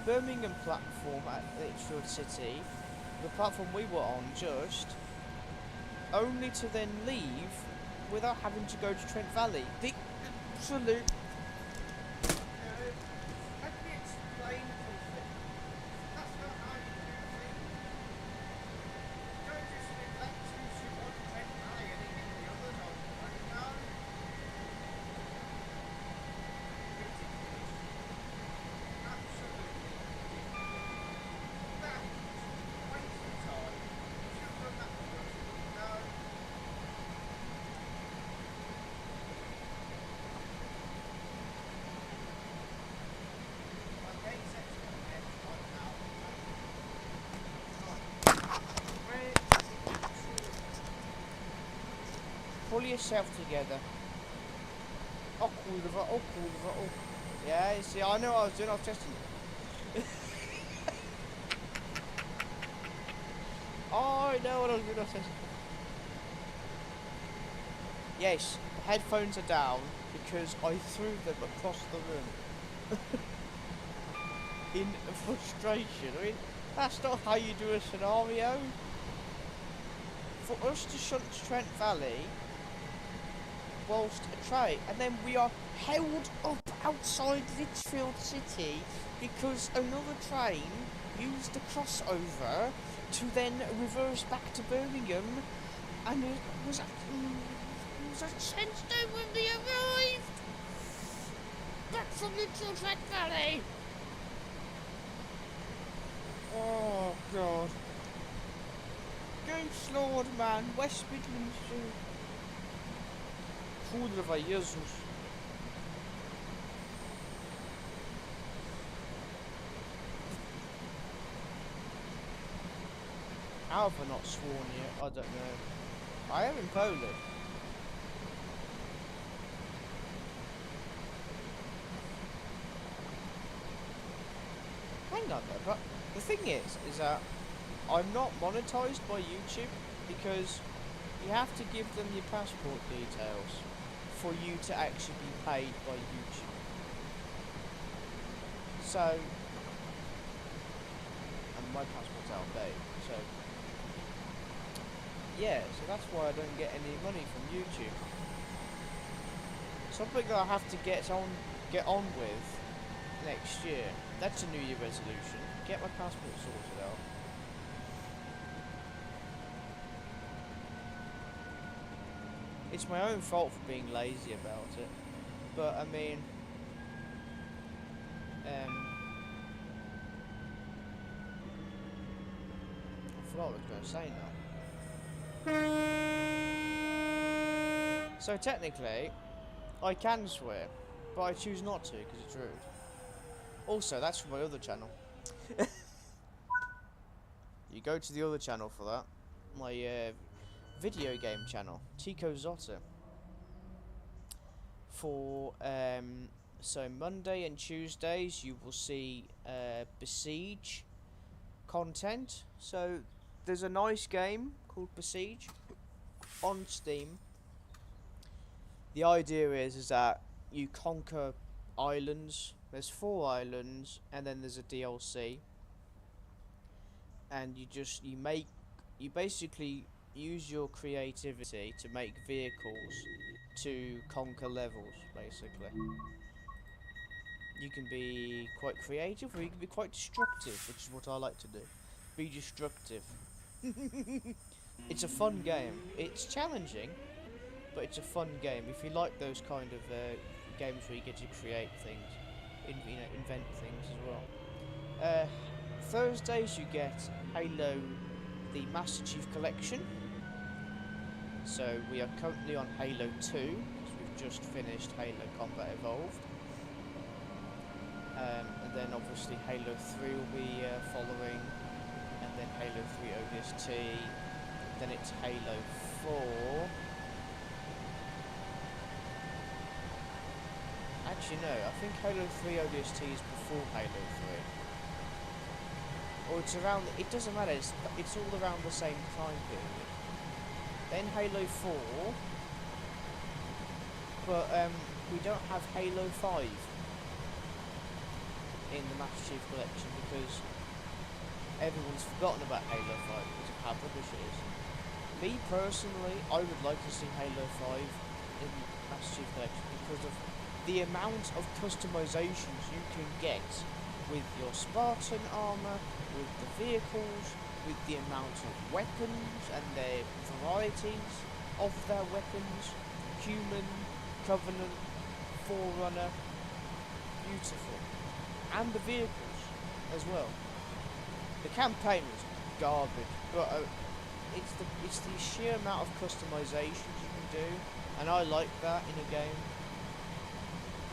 Birmingham platform at Lichfield City, the platform we were on just, only to then leave without having to go to Trent Valley. The absolute. Let me explain something. That's not how you do things. You don't just neglect who's you want Trent Valley and leave the others on. No. Pull yourself together. Oh, cool, oh. Yeah, you see, I know what I was doing, I was testing it. Oh, I know what I was doing, I was testing it. Yes, the headphones are down because I threw them across the room. In frustration. I mean, that's not how you do a scenario. For us to shunt Trent Valley whilst a train, and then we are held up outside Lichfield City because another train used the crossover to then reverse back to Birmingham, and it was a Shenstone when they arrived back from Lichfield Trent Valley. Oh God. Good Lord, man, West Midlands. Kurwa, Jezus. How have I not sworn yet? I don't know. I am in Poland. Hang on though, but the thing is that I'm not monetized by YouTube because you have to give them your passport details for you to actually be paid by YouTube. So, and my passport's out of date, so yeah, so that's why I don't get any money from YouTube. Something that I have to get on with next year. That's a New Year resolution. Get my passport sorted out. It's my own fault for being lazy about it, but I mean, I forgot what I was going to say now. So technically, I can swear, but I choose not to because it's rude. Also, that's from my other channel. You go to the other channel for that. My video game channel, Tico Zotter. For so Monday and Tuesdays you will see Besiege content. So there's a nice game called Besiege on Steam. The idea is that you conquer islands. There's 4 islands, and then there's a DLC. And you basically use your creativity to make vehicles to conquer levels, basically. You can be quite creative, or you can be quite destructive, which is what I like to do. Be destructive. It's a fun game. It's challenging, but it's a fun game. If you like those kind of games where you get to create things, invent things as well. Thursdays you get Halo, the Master Chief Collection. So we are currently on Halo 2, because we've just finished Halo Combat Evolved. And then obviously Halo 3 will be following, and then Halo 3 ODST, then it's Halo 4. Actually no, I think Halo 3 ODST is before Halo 3. or it's around. It doesn't matter. It's all around the same time period. Then Halo 4, but we don't have Halo 5 in the Master Chief Collection because everyone's forgotten about Halo 5 because of how rubbish it is. Me personally, I would like to see Halo 5 in Master Chief Collection because of the amount of customizations you can get with your Spartan armor, with the vehicles, with the amount of weapons and their varieties of their weapons. Human, Covenant, Forerunner, beautiful. And the vehicles as well. The campaign was garbage, but it's the sheer amount of customizations you can do, and I like that in a game.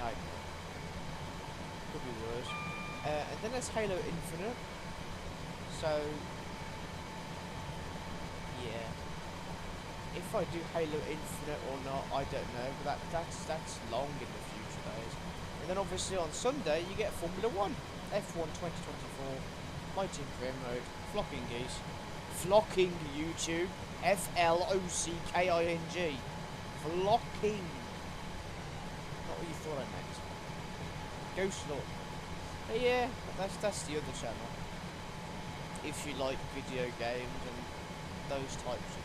I could be worse. And then there's Halo Infinite. So yeah, if I do Halo Infinite or not, I don't know. But that's long in the future, that is. And then obviously on Sunday you get Formula 1, F1 2024, My Team Career Mode, Flocking Geese, Flocking YouTube, Flocking, Flocking. Not what you thought I meant. Ghost Lord. But yeah, that's the other channel. If you like video games and those types of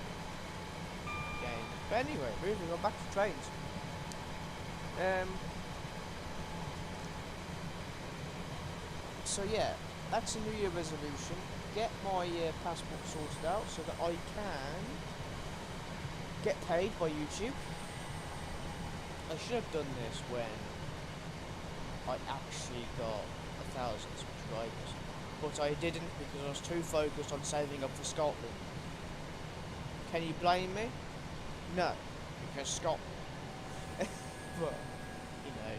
games. But anyway, moving on back to trains. So yeah, that's a New Year resolution. Get my passport sorted out so that I can get paid by YouTube. I should have done this when I actually got 1,000 subscribers, but I didn't because I was too focused on saving up for Scotland. Can you blame me? No, because Scotland. But you know,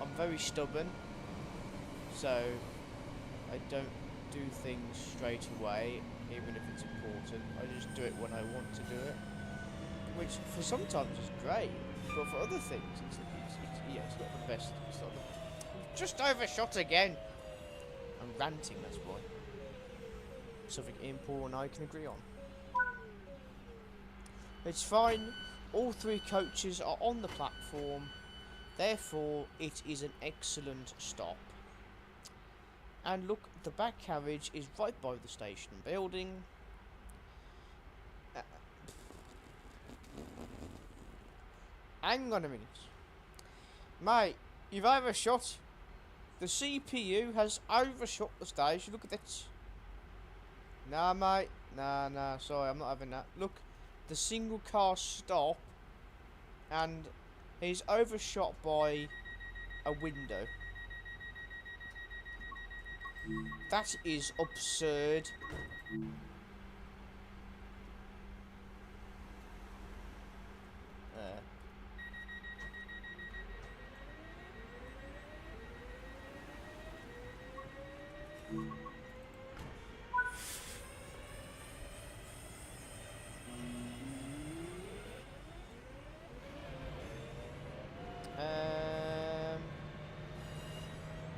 I'm very stubborn, so I don't do things straight away, even if it's important. I just do it when I want to do it, which for sometimes is great, but for other things, it's not the best. It's not the, just overshot again. I'm ranting, that's why. Something Ian, Paul and I can agree on. It's fine. All three coaches are on the platform. Therefore, it is an excellent stop. And look, the back carriage is right by the station building. Hang on a minute. Mate, you've overshot. The CPU has overshot the station. Look at this. Nah, mate. Nah, sorry, I'm not having that. Look, the single car stop, and he's overshot by a window. That is absurd.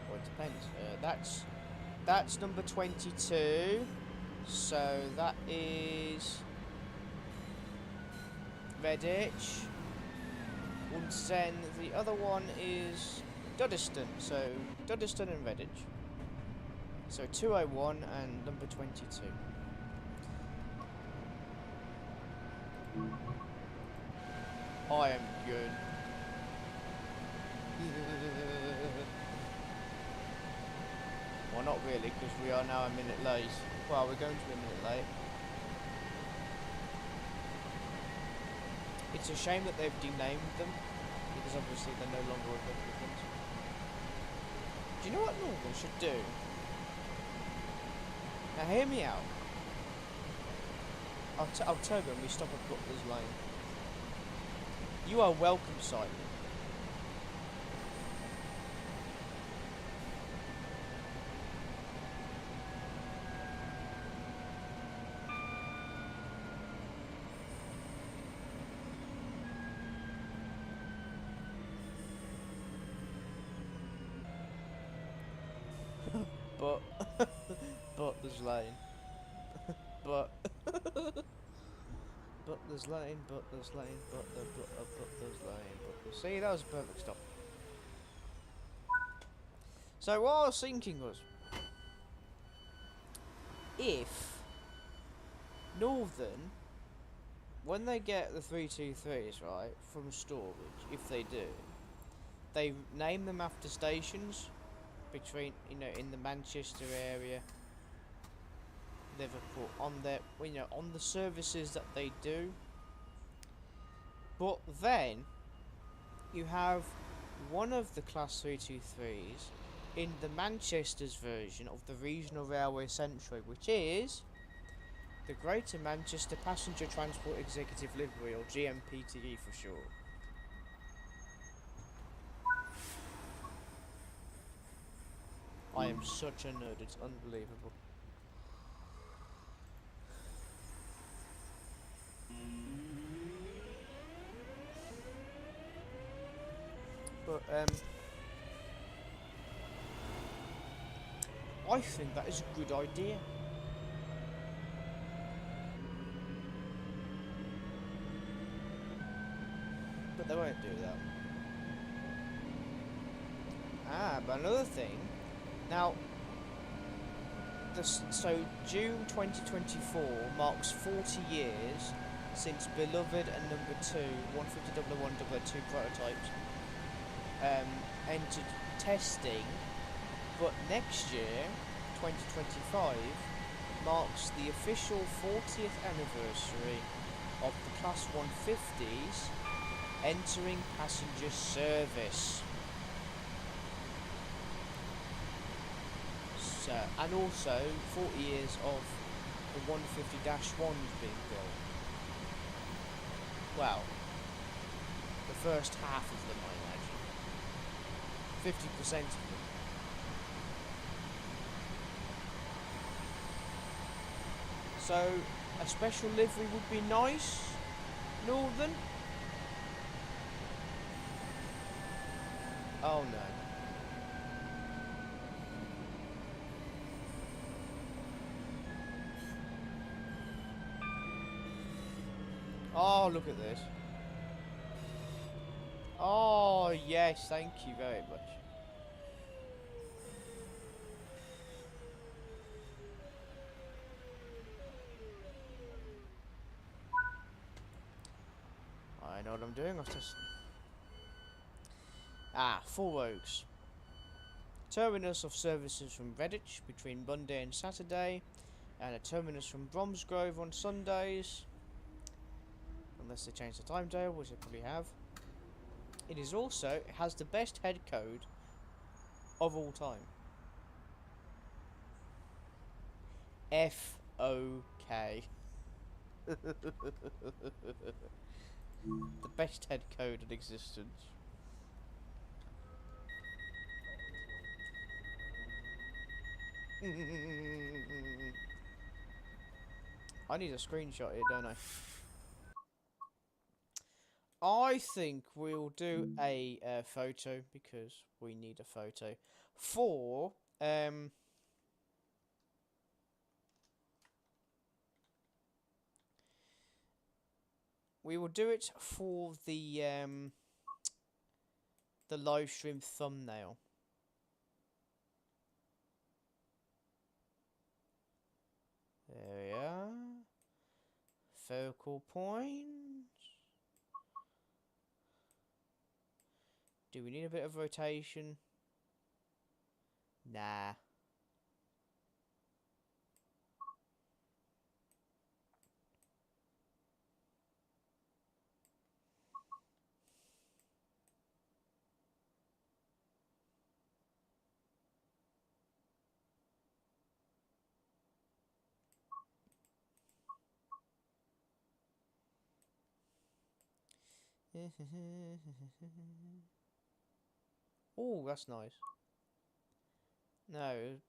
Well, it depends. That's number 22. So that is Redditch. And then the other one is Duddeston. So Duddeston and Redditch. So 201 and number 22. I am good. Well, not really, because we are now a minute late. Well, we're going to be a minute late. It's a shame that they've denamed them, because obviously they're no longer a government. Do you know what Northern should do? Now hear me out. I'll tell you when we stop at Butler's Lane. You are welcome, Simon. But Butler's Lane. But Butler's Lane, Butler's Lane, Butler's Lane, Butler's. See, that was a perfect stop. So what I was thinking was, if Northern, when they get the 323s right from storage, if they do, they name them after stations between, in the Manchester area, Liverpool, on their, on the services that they do. But then you have one of the Class 323s in the Manchester's version of the Regional Railway Central, which is the Greater Manchester Passenger Transport Executive Livery, or GMPTE for short. I am such a nerd, it's unbelievable. But, I think that is a good idea. But they won't do that. But another thing. Now, so June 2024 marks 40 years since Beloved and Number 2, 150.001.002 prototypes entered testing, but next year, 2025, marks the official 40th anniversary of the Class 150s entering passenger service. So, and also 40 years of the 150-1s being built. Well, the first half of them, I imagine. 50% of them. So, a special livery would be nice. Northern. Oh no. Oh, look at this. Oh, yes, thank you very much. I know what I'm doing. I've just... Four Oaks. Terminus of services from Redditch between Monday and Saturday, and a terminus from Bromsgrove on Sundays. Unless they change the timetable, which they probably have. It has the best head code of all time. FOK. The best head code in existence. I need a screenshot here, don't I? I think we'll do a photo, because we need a photo for we will do it for the live stream thumbnail. There we are. Focal point. Do we need a bit of rotation? Nah. Oh, that's nice. No.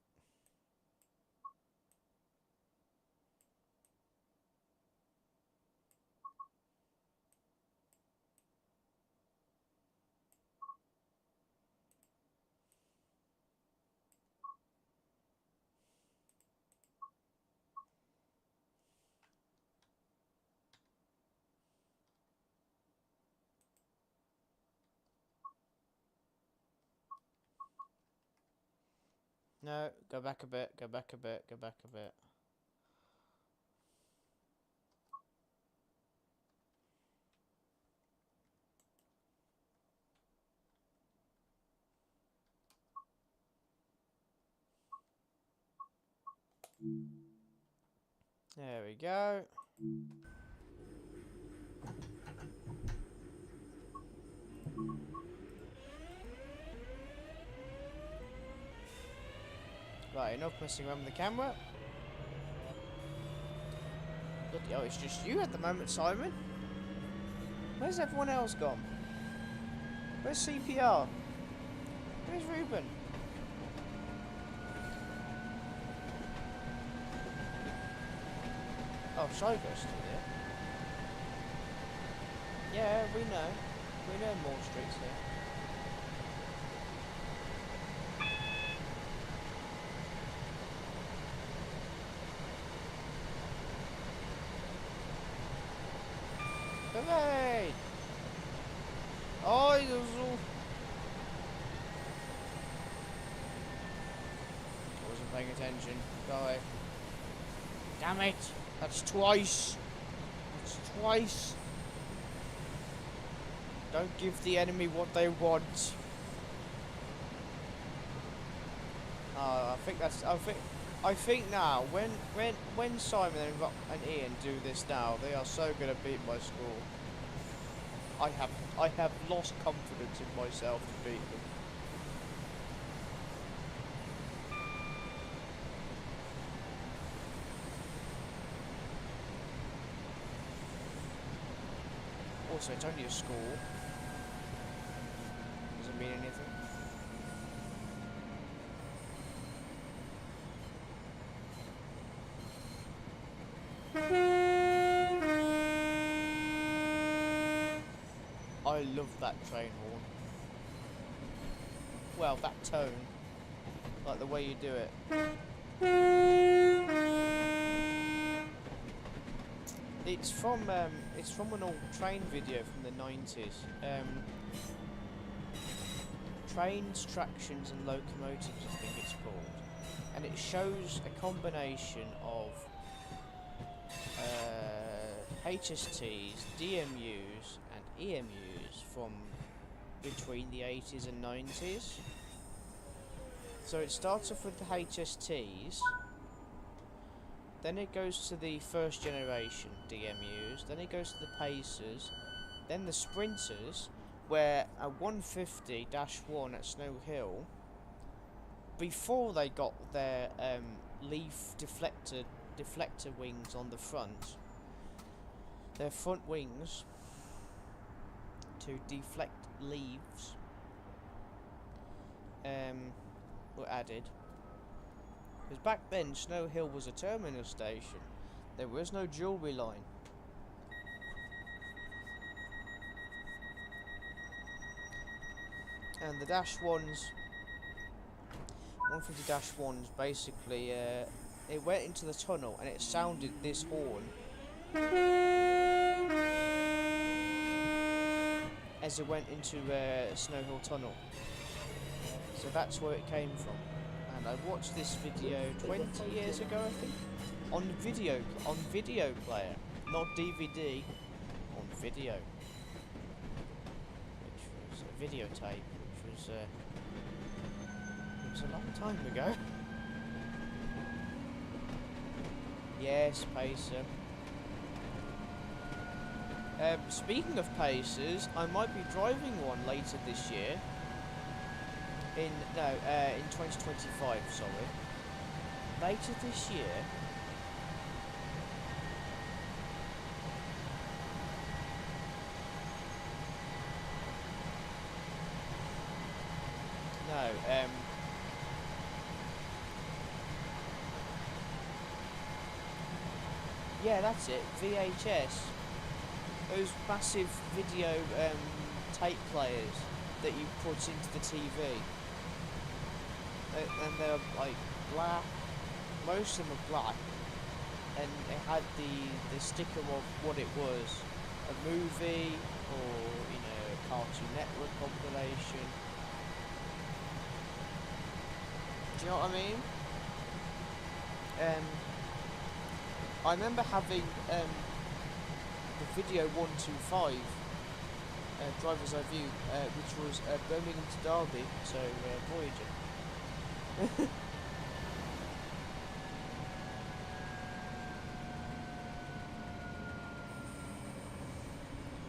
No, go back a bit, go back a bit, go back a bit. There we go. Right, enough messing around with the camera. Bloody hell, it's just you at the moment, Simon. Where's everyone else gone? Where's CPR? Where's Ruben? Oh, Shygo's still there. Yeah, we know. We know more streets here. Hooray! Oh, it was all... I wasn't paying attention. Go away. Damn it! That's twice! That's twice! Don't give the enemy what they want. I think that's... I think now, when Simon and Ian do this now, they are so gonna beat my score. I have lost confidence in myself to beat them. Also, it's only a score. Doesn't mean anything. I love that train horn. Well, that tone. Like the way you do it. It's from an old train video from the 90s. Trains, Tractions and Locomotives, I think it's called. And it shows a combination of HSTs, DMUs and EMUs from between the 80s and 90s. So it starts off with the HSTs, then it goes to the first generation DMUs, then it goes to the Pacers, then the Sprinters, where a 150-1 at Snow Hill, before they got their leaf deflector wings on the front, their front wings to deflect leaves were added. Because back then Snow Hill was a terminal station. There was no jewellery line. And the -1s, 150-1s, basically, it went into the tunnel and it sounded this horn as it went into Snow Hill Tunnel. So that's where it came from. And I watched this video 20 years ago, I think, on video player, not DVD, on video, which was a videotape, which was it was a long time ago. Yes, Pacer. Speaking of Pacers, I might be driving one later this year. In 2025, sorry. Later this year. No, yeah, that's it. VHS. Those massive video tape players that you put into the TV. And they're like black. Most of them are black. And it had the sticker of what it was. A movie or, you know, a Cartoon Network compilation. Do you know what I mean? I remember having the video 125 driver's eye view, which was Birmingham to Derby, so Voyager.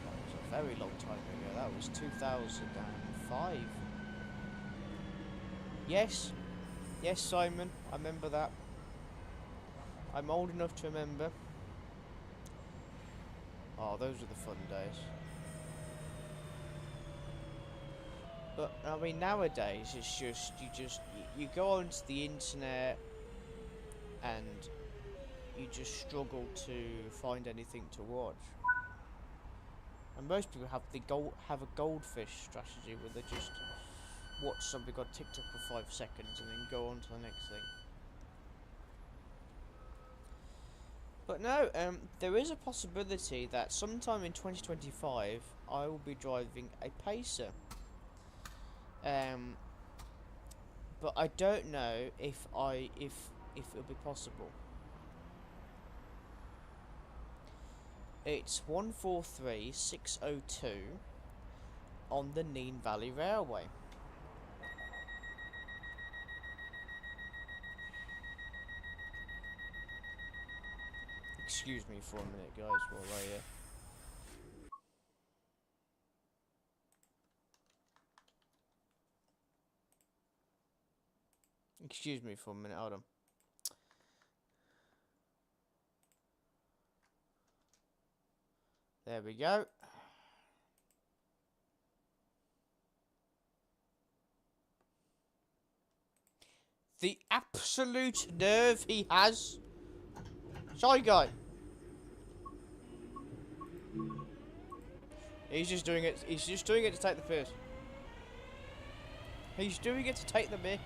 That was a very long time ago. That was 2005. Yes, yes, Simon, I remember that. I'm old enough to remember. Oh, those were the fun days. But I mean, nowadays it's just you go onto the internet and you just struggle to find anything to watch. And most people have a goldfish strategy where they just watch something on TikTok for 5 seconds and then go on to the next thing. But no, there is a possibility that sometime in 2025 I will be driving a Pacer. But I don't know if it'll be possible. It's 143602 on the Nene Valley Railway. Excuse me for a minute, guys, while I excuse me for a minute, hold on. There we go. The absolute nerve he has. Shy guy. He's just doing it. He's just doing it to take the piss. He's doing it to take the mick.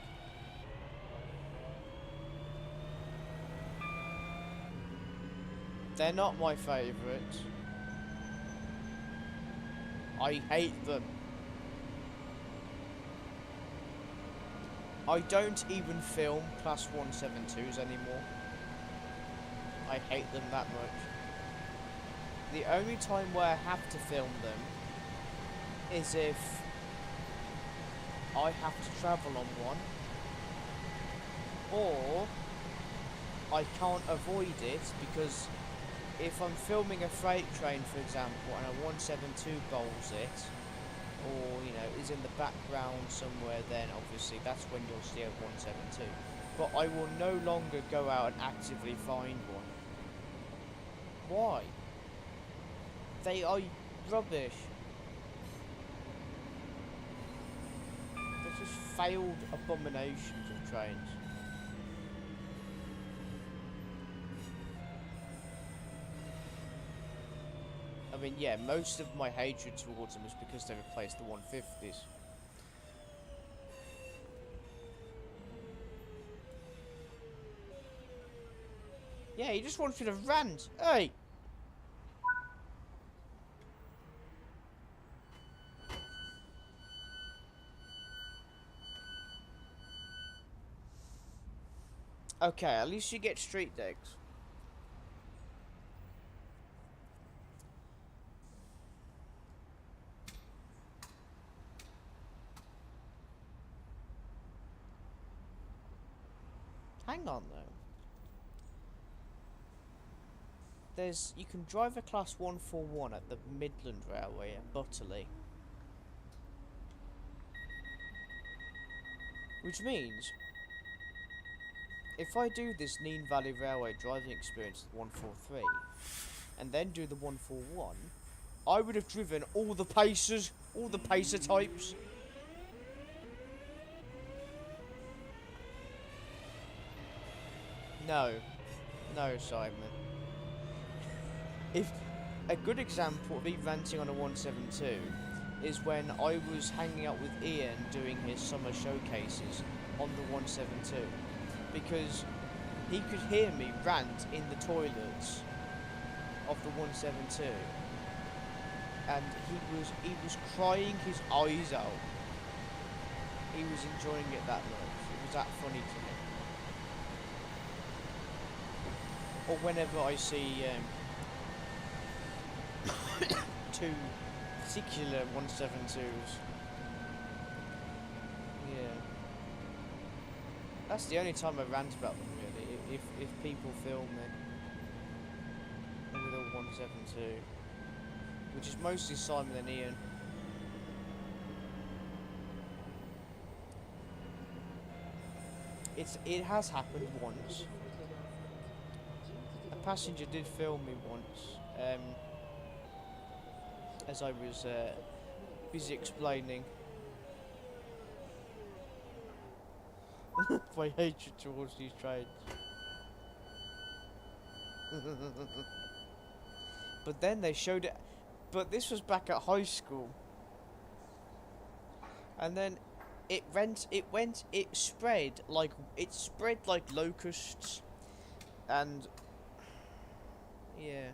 They're not my favourites. I hate them. I don't even film Class 172s anymore. I hate them that much. The only time where I have to film them is if I have to travel on one, or I can't avoid it, because if I'm filming a freight train, for example, and a 172 bowls it, or, you know, is in the background somewhere, then obviously that's when you'll see a 172. But I will no longer go out and actively find one. Why? They are rubbish. They're just failed abominations of trains. I mean, yeah, most of my hatred towards them is because they replaced the 150s. Yeah, he just wants me to rant. Hey! Okay, at least you get street decks. Hang on though. You can drive a Class 141 at the Midland Railway at Butterley. Which means, if I do this Nene Valley Railway driving experience with 143, and then do the 141, I would have driven all the Pacers, all the Pacer types. No. No, Simon. If a good example of me ranting on a 172 is when I was hanging out with Ian doing his summer showcases on the 172, because he could hear me rant in the toilets of the 172, and he was crying his eyes out. He was enjoying it that much. It was that funny to me. Or whenever I see two particular 172s. Yeah. That's the only time I rant about them, really. If people film it with a 172, which is mostly Simon and Ian. It has happened once. A passenger did film me once, as I was busy explaining my hatred towards these trains. But then they showed it. But this was back at high school, and then it spread like locusts, and yeah,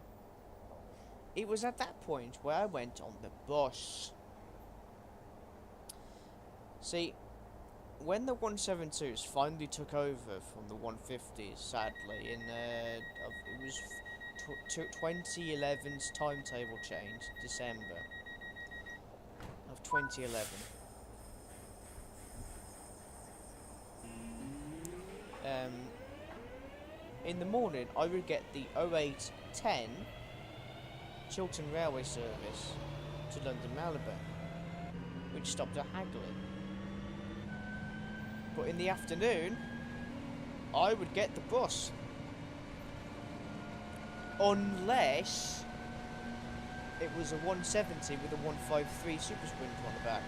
it was at that point where I went on the bus. See, when the 172s finally took over from the 150s, sadly, in it was 2011's timetable change, December of 2011. In the morning, I would get the 0810 Chiltern Railway service to London Marylebone, which stopped at Hagley. But in the afternoon, I would get the bus. Unless it was a 170 with a 153 Super Sprinter on the back.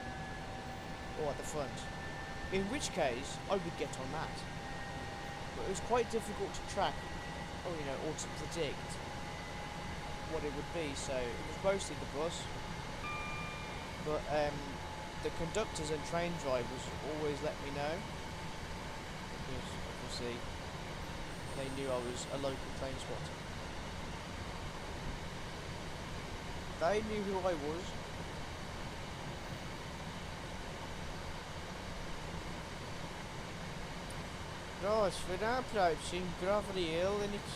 Or at the front. In which case, I would get on that. But it was quite difficult to track, or to predict what it would be, so it was mostly the bus. But the conductors and train drivers always let me know, because obviously they knew I was a local train spotter. They knew who I was. Right, we're now approaching Gravelly Hill, and it's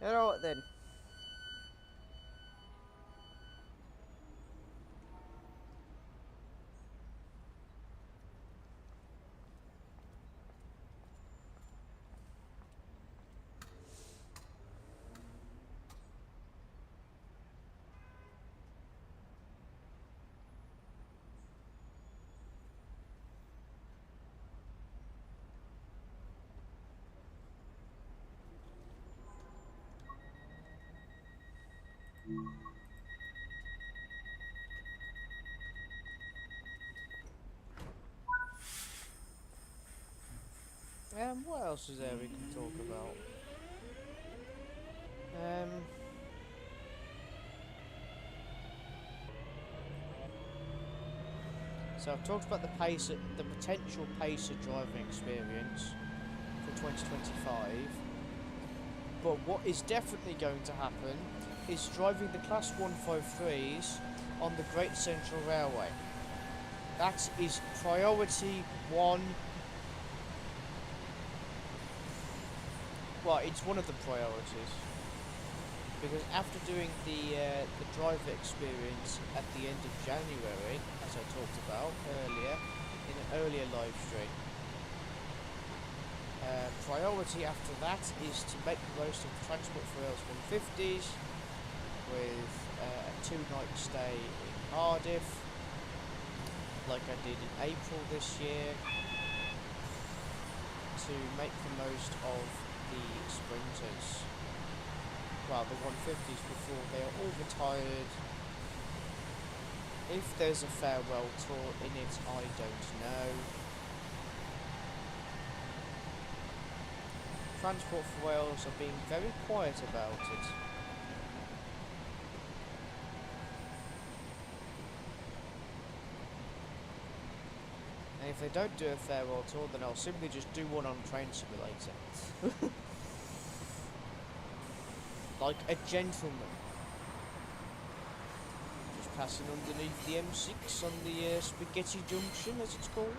alright then. What else is there we can talk about? So I've talked about the potential pacer driving experience for 2025. But what is definitely going to happen is driving the Class 153s on the Great Central Railway. That is priority one. Well, it's one of the priorities, because after doing the driver experience at the end of January, as I talked about earlier in an earlier live stream, priority after that is to make the most of the Transport for Rail's 150s with a 2-night stay in Cardiff, like I did in April this year. to make the most of the sprinters. Well, the 150s before they are all retired. If there's a farewell tour in it, I don't know. Transport for Wales are being very quiet about it. And if they don't do a farewell tour, then I'll simply just do one on Train Simulator. Like a gentleman. Just passing underneath the M6 on the Spaghetti Junction, as it's called.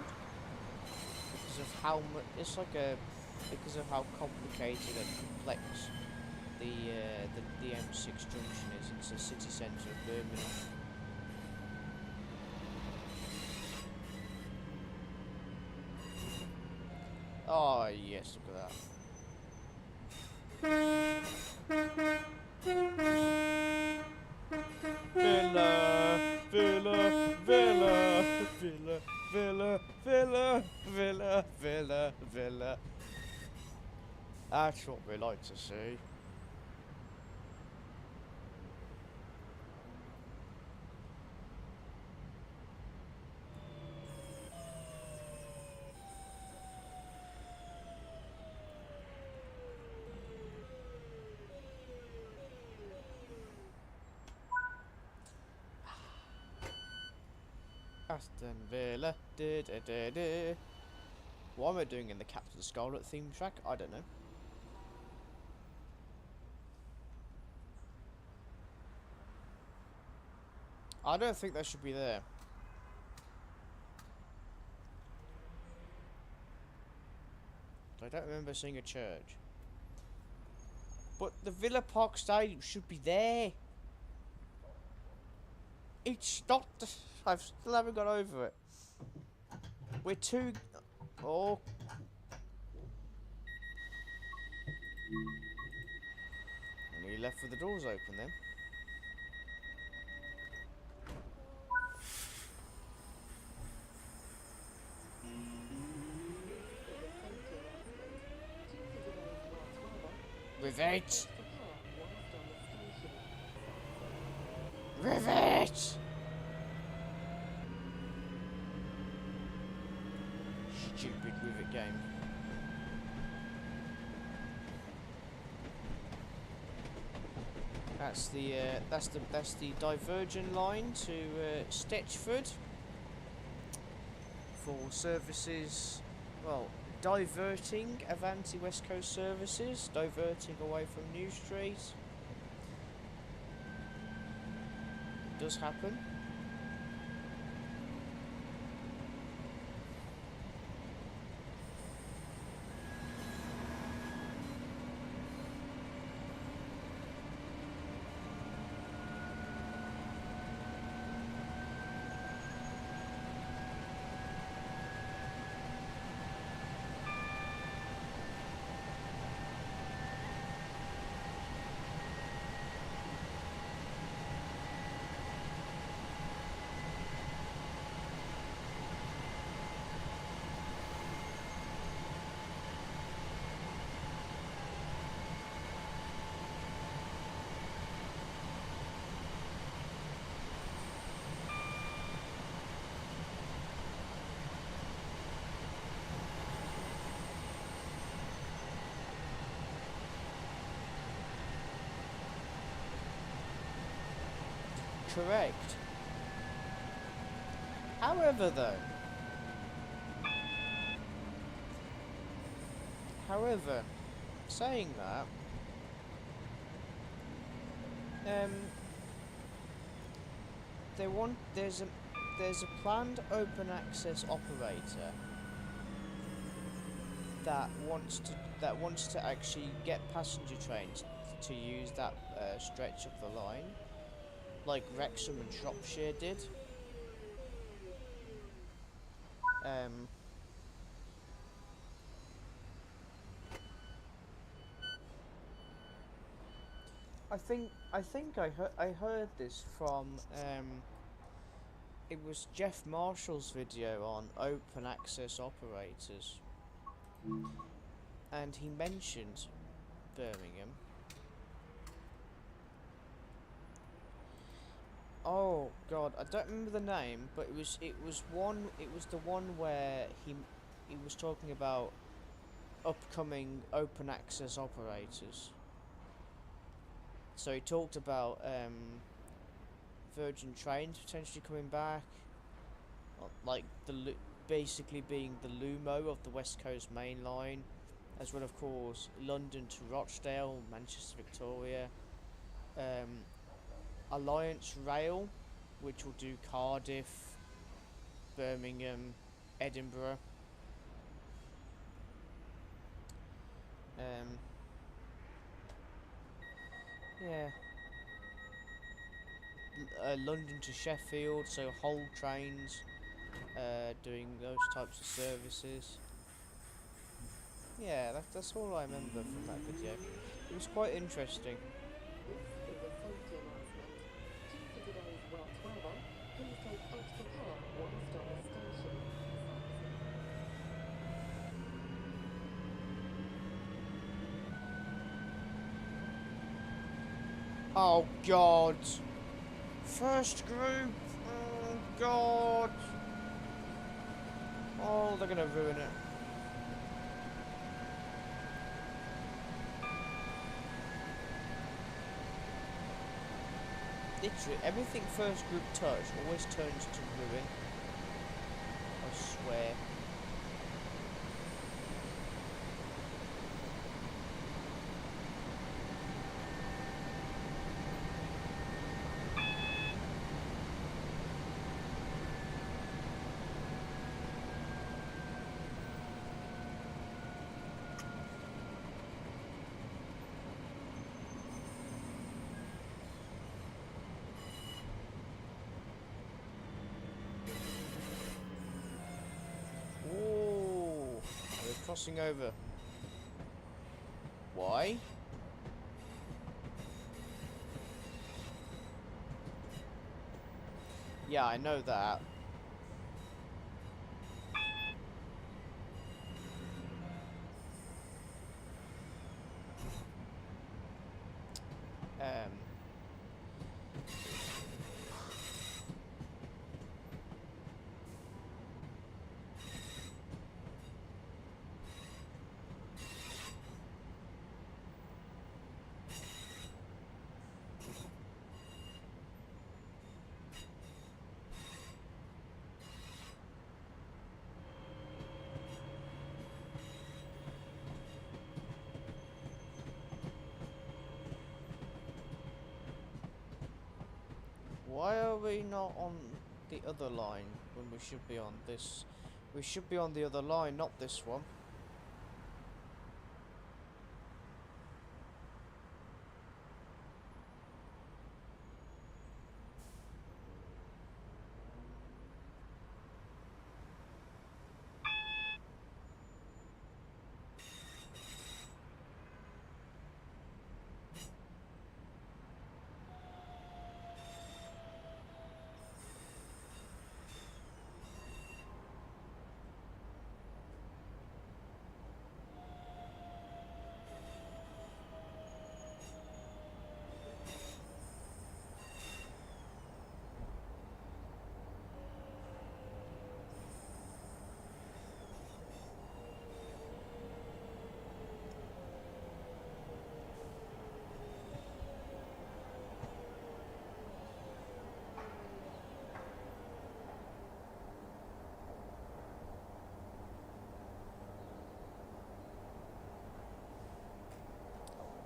Because of how much, it's like a, because of how complicated and complex the M6 junction is. It's the city centre of Birmingham. Oh yes, look at that. Villa, villa, villa, villa, villa, villa, villa, villa, villa. That's what we like to see. Aston Villa, da da da da. What am I doing in the Captain Scarlet theme track? I don't know. I don't think that should be there. I don't remember seeing a church. But the Villa Park Stadium should be there. It's not. I still haven't got over it. We're too. Oh. And he left with the doors open then. Rivet! Rivet! Stupid rivet game. That's the divergent line to Stetchford for services. Well, diverting Avanti West Coast services, diverting away from New Street. Does happen. Correct. However, saying that, there's a planned open access operator that wants to actually get passenger trains to use that stretch of the line, like Wrexham and Shropshire did. I think I heard this from it was Jeff Marshall's video on open access operators. and he mentioned Birmingham. Oh God, I don't remember the name, but it was the one where he was talking about upcoming open access operators. So he talked about Virgin Trains potentially coming back, like basically being the Lumo of the West Coast Main Line, as well of course London to Rochdale, Manchester Victoria, Alliance Rail, which will do Cardiff, Birmingham, Edinburgh. Um, yeah, London to Sheffield, so Hull trains, doing those types of services. Yeah, that's all I remember from that video. It was quite interesting. This is a safety announcement. Due to today's wet weather, please take extra care while on this station. Thanks. Oh God! First group. Oh God! Oh, they're gonna ruin it. Literally, everything first group touch always turns to ruin. I swear. Ooh, they're crossing over. Why? Yeah, I know that. Um. Why are we not on the other line when we should be on this? We should be on the other line, not this one.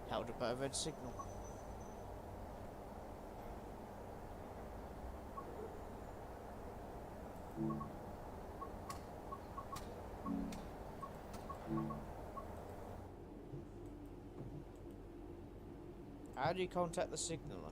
Held up by a red signal. How do you contact the signaller?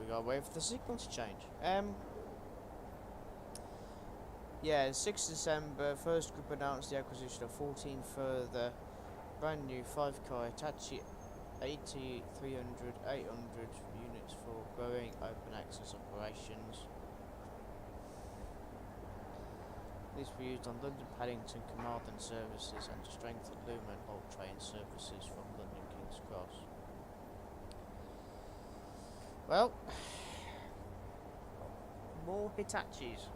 We gotta wait for the signal to change. Yeah, 6th December, first group announced the acquisition of 14 further brand new 5-car Hitachi 80, 300, 800 units for growing open access operations. These were used on London Paddington Carmarthen services and to strengthen Lumo and Holt train services from London King's Cross. Well, more Hitachis.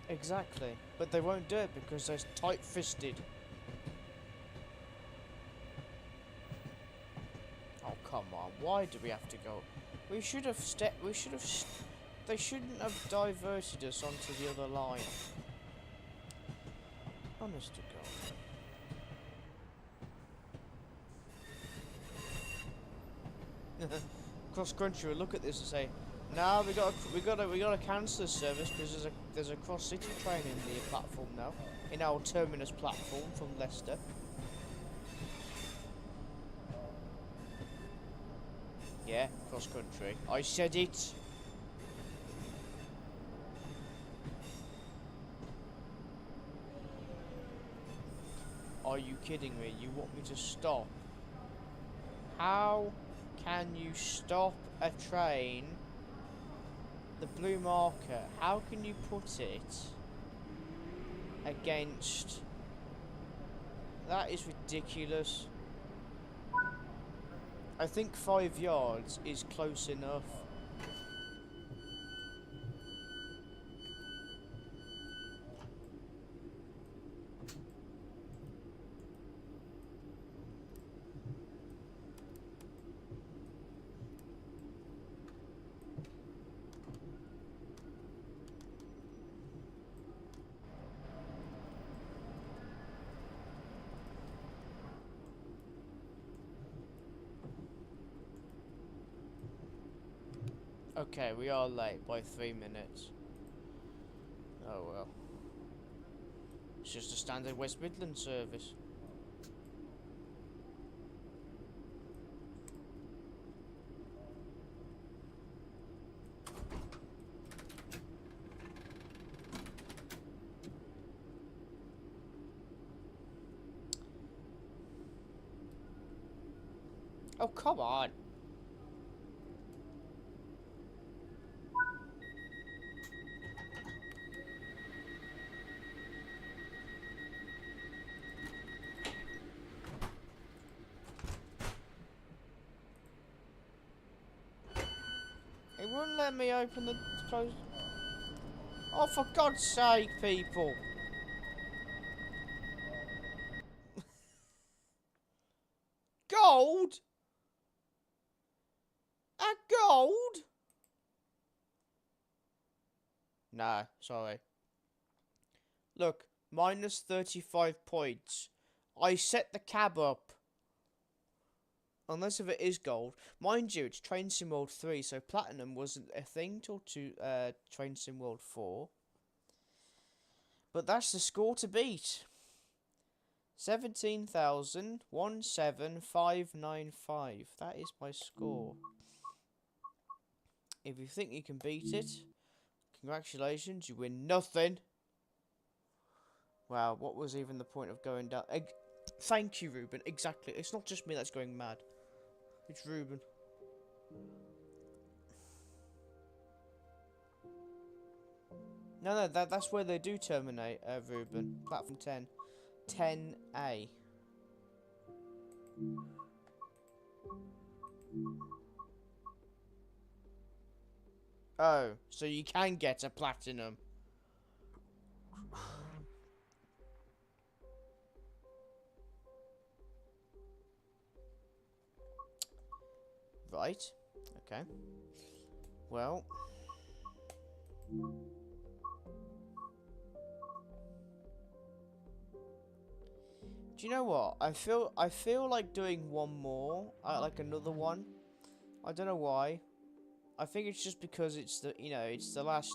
Exactly, but they won't do it because they're tight-fisted. Oh come on! Why do we have to go? We should have stepped. We should have. They shouldn't have diverted us onto the other line. Honest to God. Cross country will look at this and say, "Nah, we gotta cancel this service because there's a cross city train in the platform now, in our terminus platform from Leicester." Yeah, cross country. I said it. Are you kidding me? You want me to stop? How can you stop a train? The blue marker. How can you put it against? That is ridiculous. I think 5 yards is close enough. Okay, we are late by 3 minutes. Oh well. It's just a standard West Midland service. Oh, come on. It wouldn't let me open the close. Oh, for God's sake, people. Gold? A gold? Nah, sorry. Look, minus 35 points. I set the cab up. Unless if it is gold. Mind you, it's Train Sim World 3, so Platinum wasn't a thing till Train Sim World 4. But that's the score to beat. 17,17595. That is my score. If you think you can beat it, congratulations, you win nothing. Wow, what was even the point of going down? Thank you, Ruben. Exactly. It's not just me that's going mad. It's Ruben. No, that's where they do terminate, Ruben. Platform 10. 10A. Oh, so you can get a platinum. Right. Okay. Well. Do you know what? I feel like doing one more, like another one. I don't know why. I think it's just because it's it's the last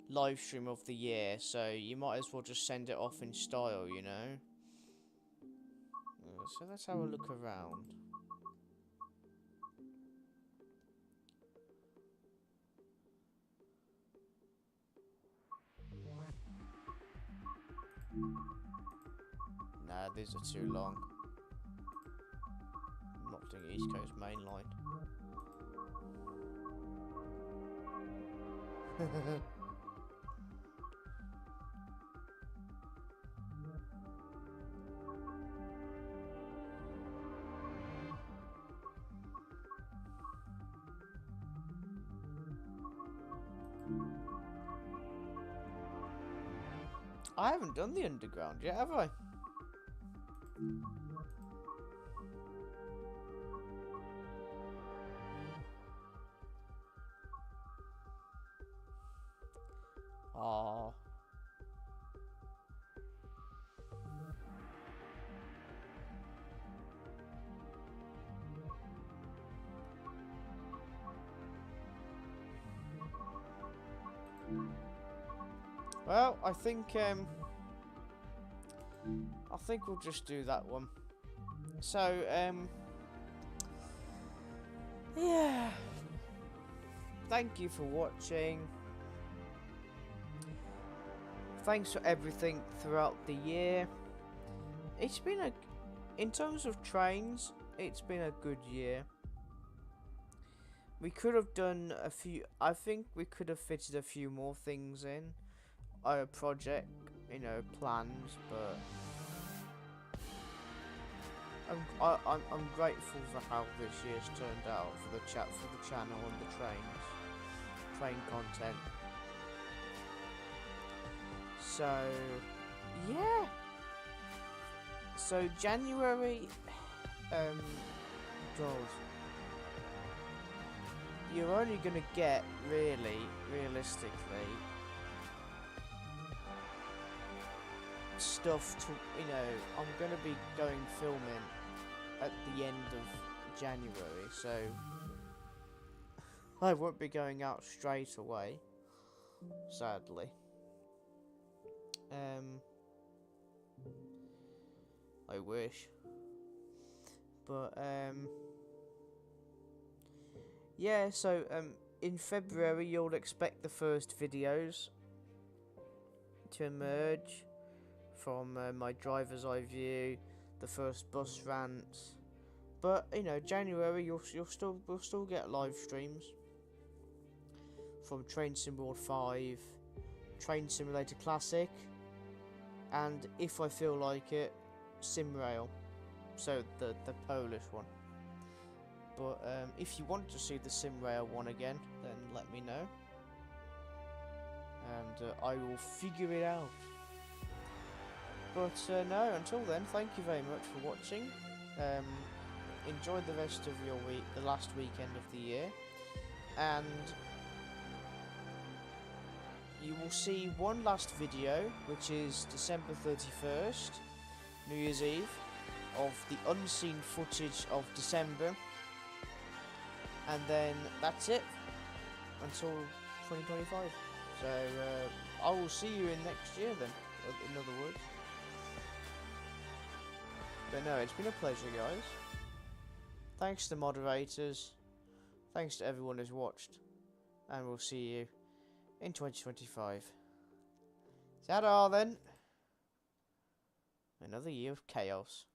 live stream of the year, so you might as well just send it off in style, you know. So let's have a look around. Nah, these are too long. I'm not doing East Coast Main Line. I haven't done the underground yet, have I? Aww. Well, I think we'll just do that one. So, yeah. Thank you for watching. Thanks for everything throughout the year. It's been in terms of trains, it's been a good year. We could have done a few, I think we could have fitted a few more things in our project, plans, but I'm grateful for how this year's turned out for the channel and the train content. So yeah. So January, God, you're only gonna get realistically stuff to I'm gonna be going filming at the end of January, so I won't be going out straight away, sadly. I wish, but yeah. So in February you'll expect the first videos to emerge from my driver's eye view, the first bus rants. But January we'll still get live streams from Train Sim World 5, Train Simulator Classic, and if I feel like it, Simrail, so the Polish one. But if you want to see the Simrail one again, then let me know, and I will figure it out. But no, until then, thank you very much for watching. Enjoy the rest of your week, the last weekend of the year, and you will see one last video, which is December 31st, New Year's Eve, of the unseen footage of December, and then that's it until 2025. So I will see you in next year then, in other words. But no, it's been a pleasure, guys. Thanks to the moderators, thanks to everyone who's watched, and we'll see you in 2025. Ta-da then! Another year of chaos.